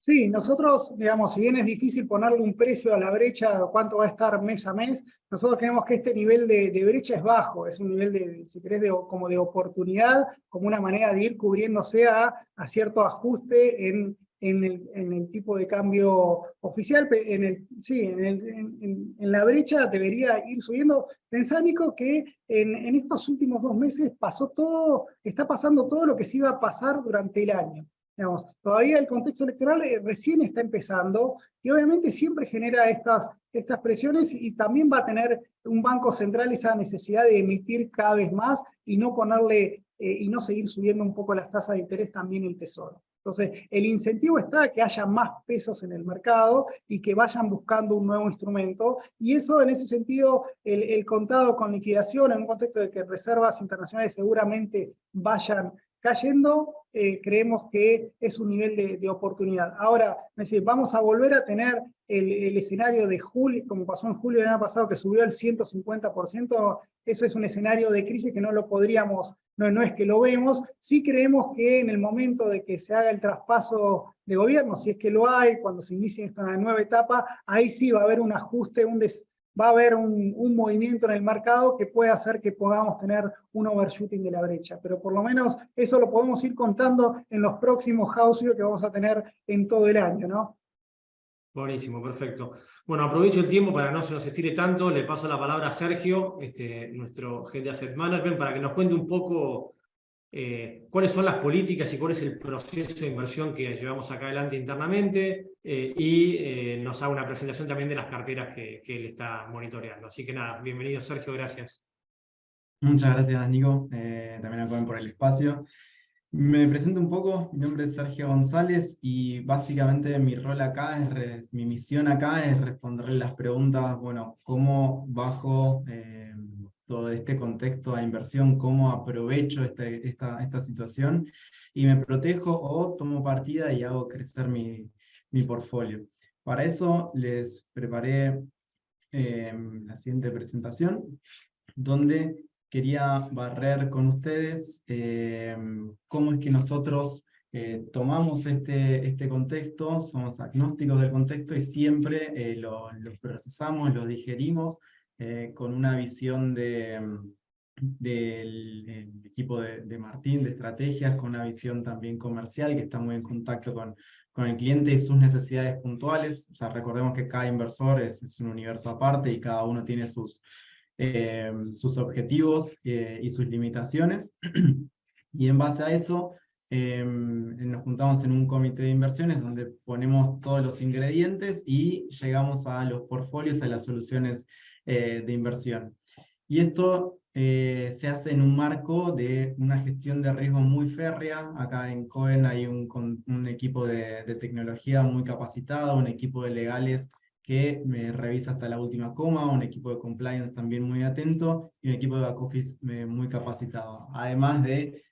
Sí, nosotros, digamos, si bien es difícil ponerle un precio a la brecha, cuánto va a estar mes a mes, nosotros creemos que este nivel de brecha es bajo, es un nivel si querés, como de oportunidad, como una manera de ir cubriéndose a cierto ajuste en el tipo de cambio oficial. En la brecha debería ir subiendo. Pensá, Nico, que en estos últimos 2 meses está pasando todo lo que se iba a pasar durante el año. Digamos, todavía el contexto electoral recién está empezando y obviamente siempre genera estas presiones y también va a tener un Banco Central esa necesidad de emitir cada vez más y no ponerle y no seguir subiendo un poco las tasas de interés también el Tesoro. Entonces, el incentivo está a que haya más pesos en el mercado y que vayan buscando un nuevo instrumento. Y eso, en ese sentido, el contado con liquidación, en un contexto de que reservas internacionales seguramente vayan cayendo, creemos que es un nivel de oportunidad. Ahora, es decir, vamos a volver a tener el escenario de julio, como pasó en julio del año pasado, que subió el 150%, eso es un escenario de crisis que no lo podríamos, no es que lo vemos, sí creemos que en el momento de que se haga el traspaso de gobierno, si es que lo hay, cuando se inicie esta nueva etapa, ahí sí va a haber un ajuste, va a haber un movimiento en el mercado que puede hacer que podamos tener un overshooting de la brecha. Pero por lo menos eso lo podemos ir contando en los próximos house view que vamos a tener en todo el año, ¿no?
Buenísimo, perfecto. Bueno, aprovecho el tiempo para no se nos estire tanto. Le paso la palabra a Sergio, nuestro Head de Asset Management, para que nos cuente un poco cuáles son las políticas y cuál es el proceso de inversión que llevamos acá adelante internamente y nos haga una presentación también de las carteras que él está monitoreando. Así que nada, bienvenido Sergio, gracias.
Muchas gracias, Nico, también a Cohen por el espacio. Me presento un poco, mi nombre es Sergio González y básicamente mi rol acá, mi misión acá es responderle las preguntas, bueno, cómo bajo todo este contexto de inversión, cómo aprovecho esta situación y me protejo o tomo partida y hago crecer mi portfolio. Para eso les preparé la siguiente presentación, donde quería barrer con ustedes cómo es que nosotros tomamos este contexto, somos agnósticos del contexto y siempre lo procesamos, lo digerimos con una visión del equipo de Martín, de estrategias, con una visión también comercial que está muy en contacto con el cliente y sus necesidades puntuales. O sea, recordemos que cada inversor es un universo aparte y cada uno tiene sus objetivos y sus limitaciones. Y en base a eso, nos juntamos en un comité de inversiones donde ponemos todos los ingredientes y llegamos a los portfolios, a las soluciones de inversión. Y esto se hace en un marco de una gestión de riesgo muy férrea. Acá en Cohen hay un equipo de tecnología muy capacitado, un equipo de legales que me revisa hasta la última coma, un equipo de compliance también muy atento y un equipo de back office muy capacitado. Además de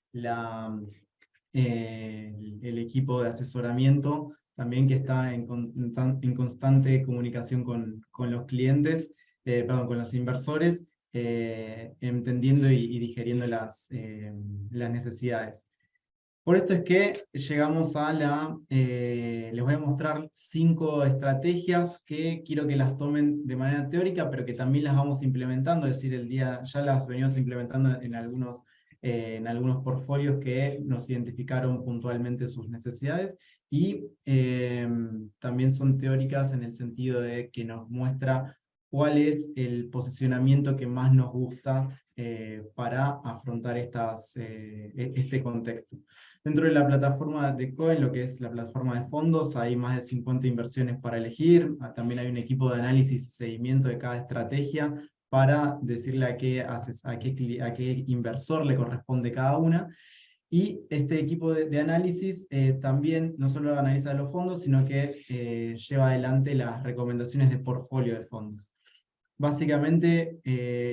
el equipo de asesoramiento también que está en constante comunicación con los clientes, con los inversores, entendiendo y digeriendo las necesidades. Por esto es que llegamos a les voy a mostrar 5 estrategias que quiero que las tomen de manera teórica, pero que también las vamos implementando, es decir, ya las venimos implementando en algunos portfolios que nos identificaron puntualmente sus necesidades, y también son teóricas en el sentido de que nos muestra cuál es el posicionamiento que más nos gusta para afrontar este contexto. Dentro de la plataforma de Cohen, lo que es la plataforma de fondos, hay más de 50 inversiones para elegir. También hay un equipo de análisis y seguimiento de cada estrategia para decirle a qué inversor le corresponde cada una. Y este equipo de análisis también no solo analiza los fondos, sino que lleva adelante las recomendaciones de portfolio de fondos. Básicamente,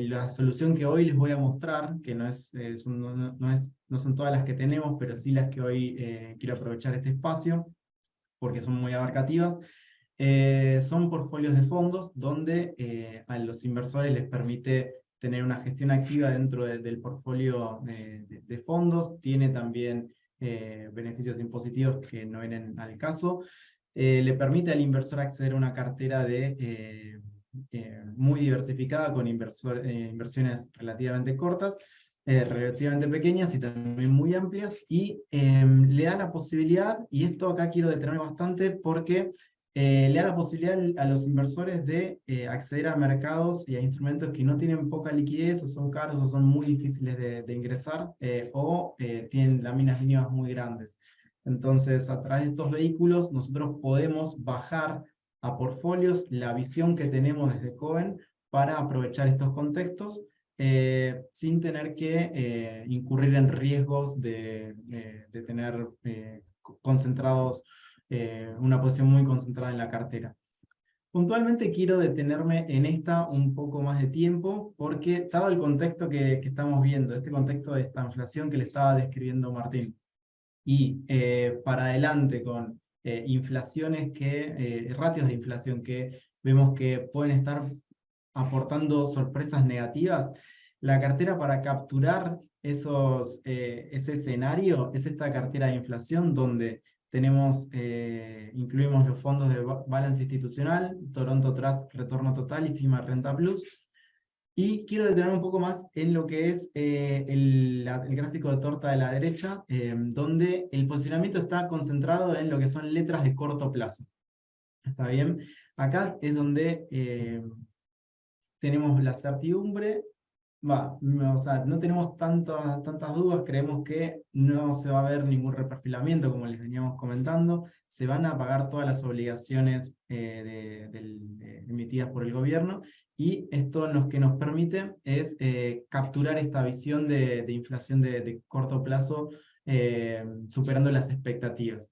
la solución que hoy les voy a mostrar, que no son todas las que tenemos, pero sí las que hoy quiero aprovechar este espacio, porque son muy abarcativas, son portfolios de fondos donde a los inversores les permite tener una gestión activa dentro del portfolio de fondos, tiene también beneficios impositivos que no vienen al caso, le permite al inversor acceder a una cartera muy diversificada con inversiones relativamente cortas, relativamente pequeñas y también muy amplias, y le da la posibilidad, y esto acá quiero detenerme bastante porque le da la posibilidad a los inversores de acceder a mercados y a instrumentos que no tienen poca liquidez, o son caros, o son muy difíciles de ingresar, o tienen láminas mínimas muy grandes. Entonces, a través de estos vehículos, nosotros podemos bajar a portfolios la visión que tenemos desde Cohen para aprovechar estos contextos sin tener que incurrir en riesgos de tener concentrados, una posición muy concentrada en la cartera. Puntualmente quiero detenerme en esta un poco más de tiempo, porque dado el contexto que estamos viendo, este contexto de esta inflación que le estaba describiendo Martín, y para adelante con inflaciones ratios de inflación que vemos que pueden estar aportando sorpresas negativas, la cartera para capturar ese escenario es esta cartera de inflación donde incluimos los fondos de balance institucional, Toronto Trust Retorno Total y FIMA Renta Plus. Y quiero detener un poco más en lo que es el gráfico de torta de la derecha, donde el posicionamiento está concentrado en lo que son letras de corto plazo. ¿Está bien? Acá es donde tenemos la certidumbre, o sea, no tenemos tantas dudas, creemos que no se va a ver ningún reperfilamiento, como les veníamos comentando, se van a pagar todas las obligaciones emitidas por el gobierno, y esto lo que nos permite es capturar esta visión de inflación de corto plazo, superando las expectativas.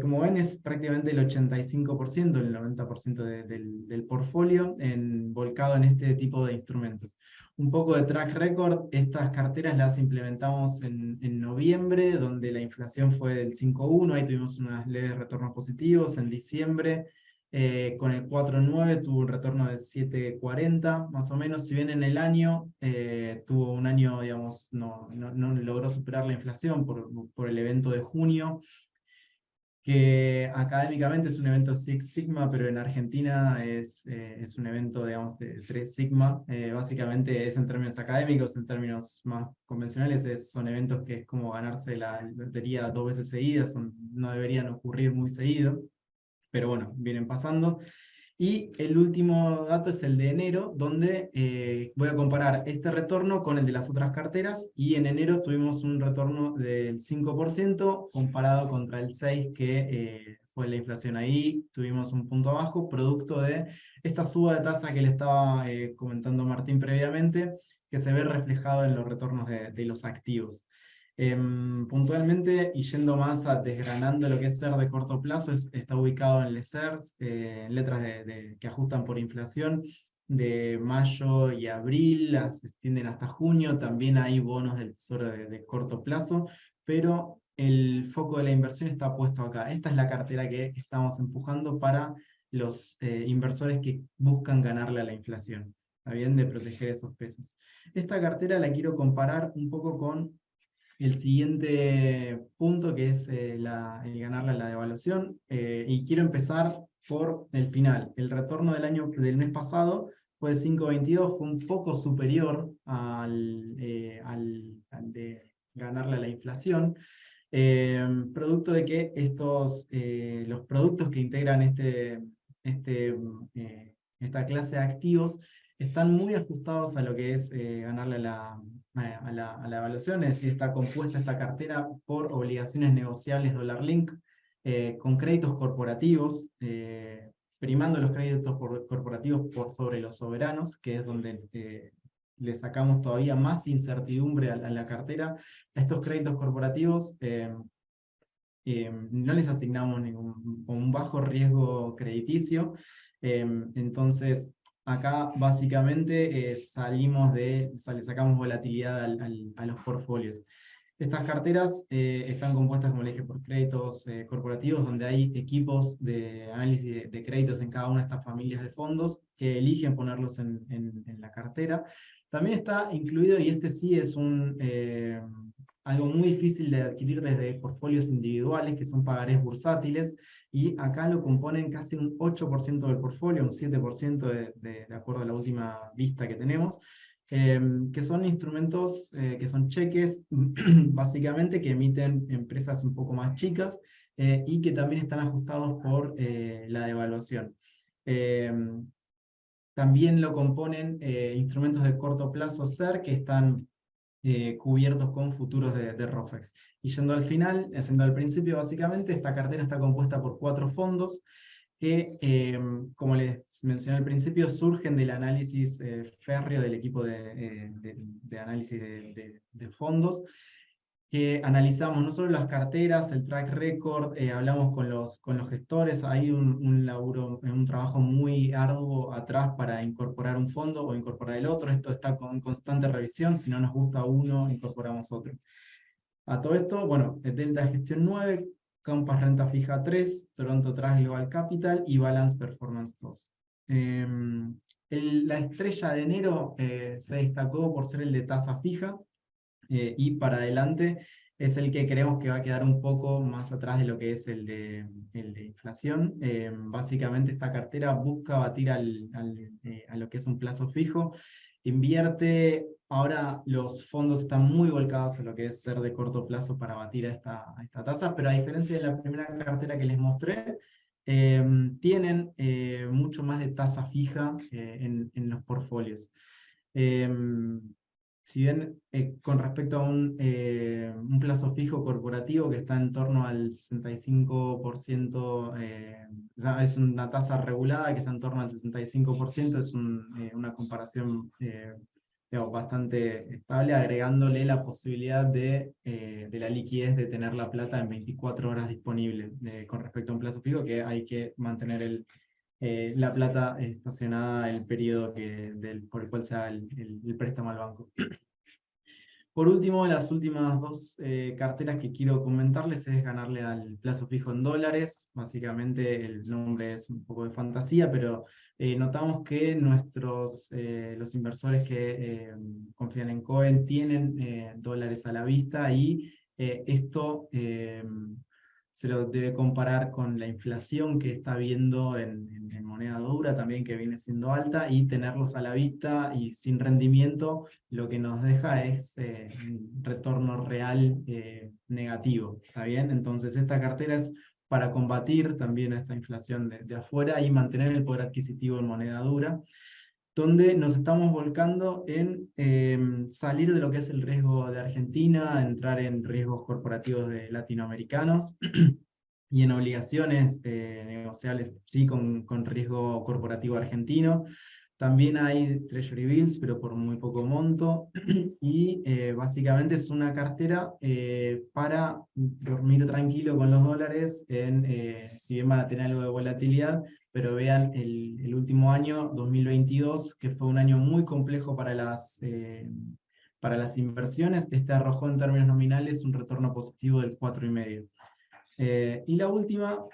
Como ven, es prácticamente el 85%, el 90% del portfolio volcado en este tipo de instrumentos. Un poco de track record: estas carteras las implementamos en noviembre, donde la inflación fue del 5,1, ahí tuvimos unos leves retornos positivos. En diciembre, con el 4,9 tuvo un retorno de 7,40 más o menos, si bien en el año tuvo un año, digamos, no logró superar la inflación por el evento de junio, que académicamente es un evento Six Sigma, pero en Argentina es un evento, digamos, de 3 Sigma. Básicamente es en términos académicos, en términos más convencionales, son eventos que es como ganarse la lotería 2 veces seguidas, no deberían ocurrir muy seguido, pero bueno, vienen pasando. Y el último dato es el de enero, donde voy a comparar este retorno con el de las otras carteras, y en enero tuvimos un retorno del 5% comparado contra el 6% que fue la inflación. Ahí tuvimos un punto abajo, producto de esta suba de tasa que le estaba comentando Martín previamente, que se ve reflejado en los retornos de los activos. Puntualmente, y yendo más a desgranando lo que es SER de corto plazo, está ubicado en LESERS, letras que ajustan por inflación, de mayo y abril, se extienden hasta junio. También hay bonos del Tesoro de corto plazo, pero el foco de la inversión está puesto acá. Esta es la cartera que estamos empujando para los inversores que buscan ganarle a la inflación, ¿está bien? De proteger esos pesos. Esta cartera la quiero comparar un poco con el siguiente punto, que es el ganarle a la devaluación, y quiero empezar por el final. El retorno del mes pasado fue de 5,22, fue un poco superior al de ganarle a la inflación, producto de que los productos que integran esta clase de activos están muy ajustados a lo que es ganarle a la evaluación, es decir, está compuesta esta cartera por obligaciones negociables dólar link, con créditos corporativos, primando los créditos corporativos por sobre los soberanos, que es donde le sacamos todavía más incertidumbre a la cartera. A estos créditos corporativos no les asignamos un bajo riesgo crediticio, entonces acá básicamente le sacamos volatilidad a los portfolios. Estas carteras están compuestas, como le dije, por créditos corporativos, donde hay equipos de análisis de créditos en cada una de estas familias de fondos que eligen ponerlos en la cartera. También está incluido, y este sí es algo muy difícil de adquirir desde portfolios individuales, que son pagarés bursátiles, y acá lo componen casi un 8% del portfolio, un 7% de acuerdo a la última vista que tenemos, que son instrumentos, que son cheques, básicamente, que emiten empresas un poco más chicas, y que también están ajustados por la devaluación. También lo componen instrumentos de corto plazo SER, que están cubiertos con futuros de ROFEX. Y yendo al final, haciendo al principio, básicamente, esta cartera está compuesta por 4 fondos que, como les mencioné al principio, surgen del análisis férreo del equipo de análisis de fondos, que analizamos no solo las carteras, el track record, hablamos con los gestores, hay un laburo, un trabajo muy arduo atrás para incorporar un fondo o incorporar el otro. Esto está con constante revisión, si no nos gusta uno, incorporamos otro. A todo esto, bueno, Delta Gestión 9, Compass Renta Fija 3, Toronto Trust Global Capital y Balance Performance 2. La estrella de enero se destacó por ser el de tasa fija, y para adelante es el que creemos que va a quedar un poco más atrás de lo que es el de inflación. Básicamente esta cartera busca batir a lo que es un plazo fijo. Invierte, ahora los fondos están muy volcados a lo que es ser de corto plazo para batir a esta tasa, pero a diferencia de la primera cartera que les mostré, tienen mucho más de tasa fija en los portfolios. Si bien con respecto a un plazo fijo corporativo que está en torno al 65%, o sea, es una tasa regulada que está en torno al 65%, es una comparación digamos, bastante estable, agregándole la posibilidad de la liquidez de tener la plata en 24 horas disponible con respecto a un plazo fijo, que hay que mantener la plata estacionada el periodo por el cual se haga el préstamo al banco. Por último, las últimas dos carteras que quiero comentarles es ganarle al plazo fijo en dólares. Básicamente el nombre es un poco de fantasía, pero notamos que los inversores que confían en Cohen tienen dólares a la vista, y esto se lo debe comparar con la inflación que está viendo en moneda dura también, que viene siendo alta, y tenerlos a la vista y sin rendimiento lo que nos deja es un retorno real negativo, ¿está bien? Entonces esta cartera es para combatir también esta inflación de afuera y mantener el poder adquisitivo en moneda dura, donde nos estamos volcando en salir de lo que es el riesgo de Argentina, entrar en riesgos corporativos de latinoamericanos, y en obligaciones negociables, sí, con riesgo corporativo argentino. También hay Treasury Bills, pero por muy poco monto, y básicamente es una cartera para dormir tranquilo con los dólares, si bien van a tener algo de volatilidad, pero vean el último año, 2022, que fue un año muy complejo para las inversiones. Este arrojó en términos nominales un retorno positivo del 4,5%. Y la última,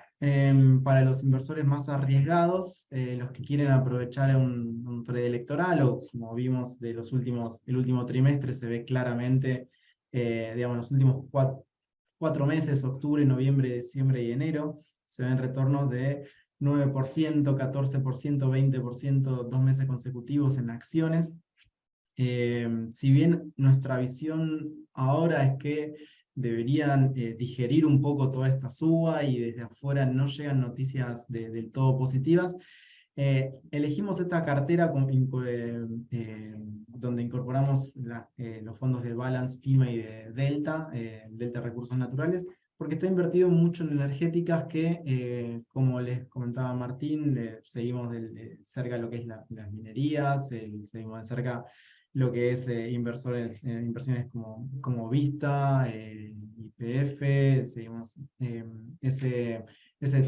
para los inversores más arriesgados, los que quieren aprovechar un trade electoral, o como vimos el último trimestre, se ve claramente, digamos, los últimos cuatro meses, octubre, noviembre, diciembre y enero, se ven retornos de 9%, 14%, 20%, 2 meses consecutivos en acciones. Si bien nuestra visión ahora es que deberían digerir un poco toda esta suba y desde afuera no llegan noticias del todo positivas, elegimos esta cartera donde incorporamos los fondos de Balance, FIMA y de Delta, Delta Recursos Naturales, porque está invertido mucho en energéticas que, como les comentaba Martín, seguimos cerca lo que es las minerías, seguimos de cerca lo que es inversiones como Vista, YPF, seguimos ese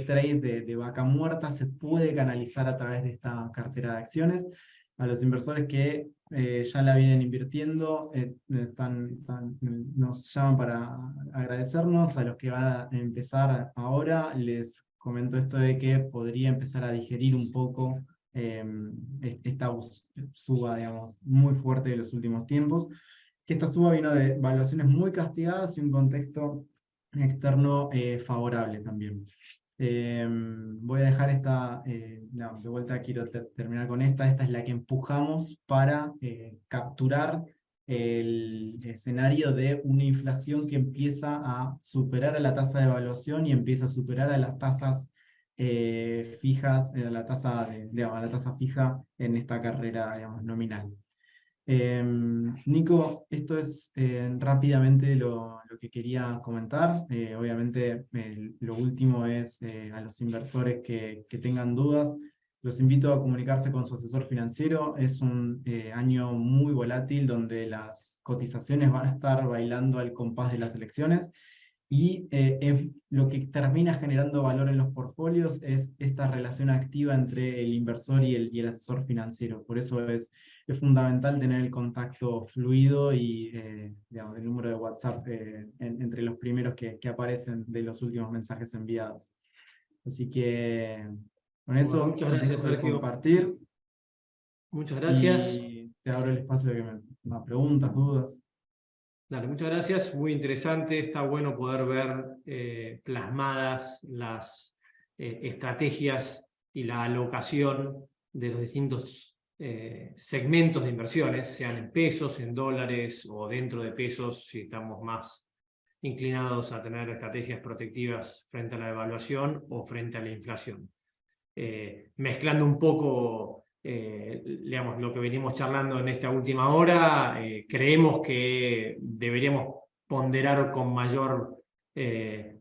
trade de vaca muerta se puede canalizar a través de esta cartera de acciones. A los inversores que ya la vienen invirtiendo, nos llaman para agradecernos. A los que van a empezar ahora, les comento esto de que podría empezar a digerir un poco esta suba, digamos, muy fuerte de los últimos tiempos, que esta suba vino de valuaciones muy castigadas y un contexto externo favorable también. Voy a dejar esta, de vuelta quiero terminar con esta es la que empujamos para capturar el escenario de una inflación que empieza a superar a la tasa de evaluación y empieza a superar a las tasas fijas, la tasa fija en esta carrera, digamos, nominal. Nico, esto es rápidamente lo que quería comentar. Obviamente lo último es a los inversores que tengan dudas, los invito a comunicarse con su asesor financiero. Es un año muy volátil donde las cotizaciones van a estar bailando al compás de las elecciones. Y lo que termina generando valor en los portfolios es esta relación activa entre el inversor y el asesor financiero. Por eso es fundamental tener el contacto fluido y digamos, el número de WhatsApp entre los primeros que aparecen de los últimos mensajes enviados. Así que con eso
Bueno, muchas gracias,
dejo de
Sergio.
compartir.
Muchas gracias.
Y te abro el espacio de que me preguntas, dudas.
Dale, muchas gracias, muy interesante, está bueno poder ver plasmadas las estrategias y la alocación de los distintos segmentos de inversiones, sean en pesos, en dólares o dentro de pesos, si estamos más inclinados a tener estrategias protectivas frente a la devaluación o frente a la inflación. Mezclando un poco digamos, lo que venimos charlando en esta última hora, creemos que deberíamos ponderar con mayor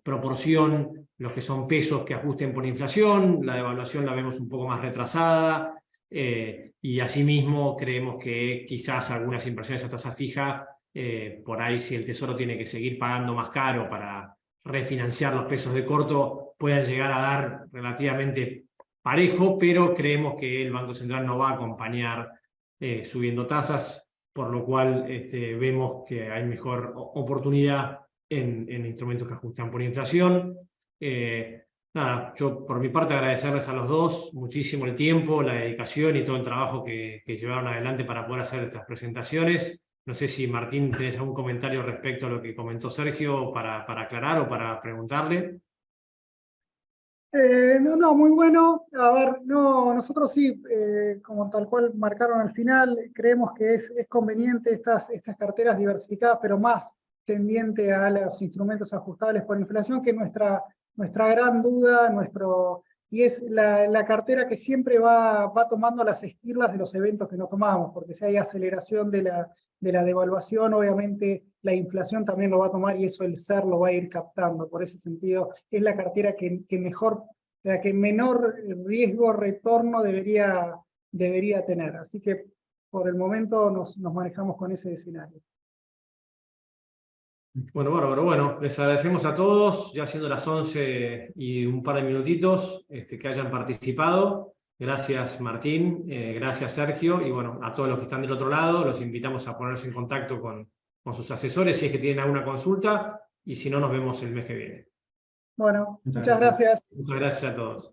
proporción los que son pesos que ajusten por inflación, la devaluación la vemos un poco más retrasada, y asimismo creemos que quizás algunas inversiones a tasa fija, por ahí si el Tesoro tiene que seguir pagando más caro para refinanciar los pesos de corto, puedan llegar a dar relativamente parejo, pero creemos que el Banco Central no va a acompañar subiendo tasas, por lo cual vemos que hay mejor oportunidad en instrumentos que ajustan por inflación. Nada, yo por mi parte agradecerles a los dos muchísimo el tiempo, la dedicación y todo el trabajo que llevaron adelante para poder hacer estas presentaciones. No sé si Martín tenés algún comentario respecto a lo que comentó Sergio para aclarar o para preguntarle.
No, muy bueno. A ver, no, nosotros sí, como tal cual marcaron al final, creemos que es conveniente estas carteras diversificadas, pero más tendiente a los instrumentos ajustables por inflación, que nuestra gran duda, y es la cartera que siempre va tomando las esquirlas de los eventos que no tomamos, porque si hay aceleración de la devaluación, obviamente la inflación también lo va a tomar y eso el SER lo va a ir captando. Por ese sentido, es la cartera que mejor, la que menor riesgo retorno debería tener. Así que por el momento nos manejamos con ese escenario.
Bueno, bárbaro. Bueno, les agradecemos a todos, ya siendo las 11 y un par de minutitos, que hayan participado. Gracias, Martín, gracias, Sergio, y bueno, a todos los que están del otro lado, los invitamos a ponerse en contacto con sus asesores si es que tienen alguna consulta, y si no, nos vemos el mes que viene.
Bueno, muchas gracias.
Muchas gracias a todos.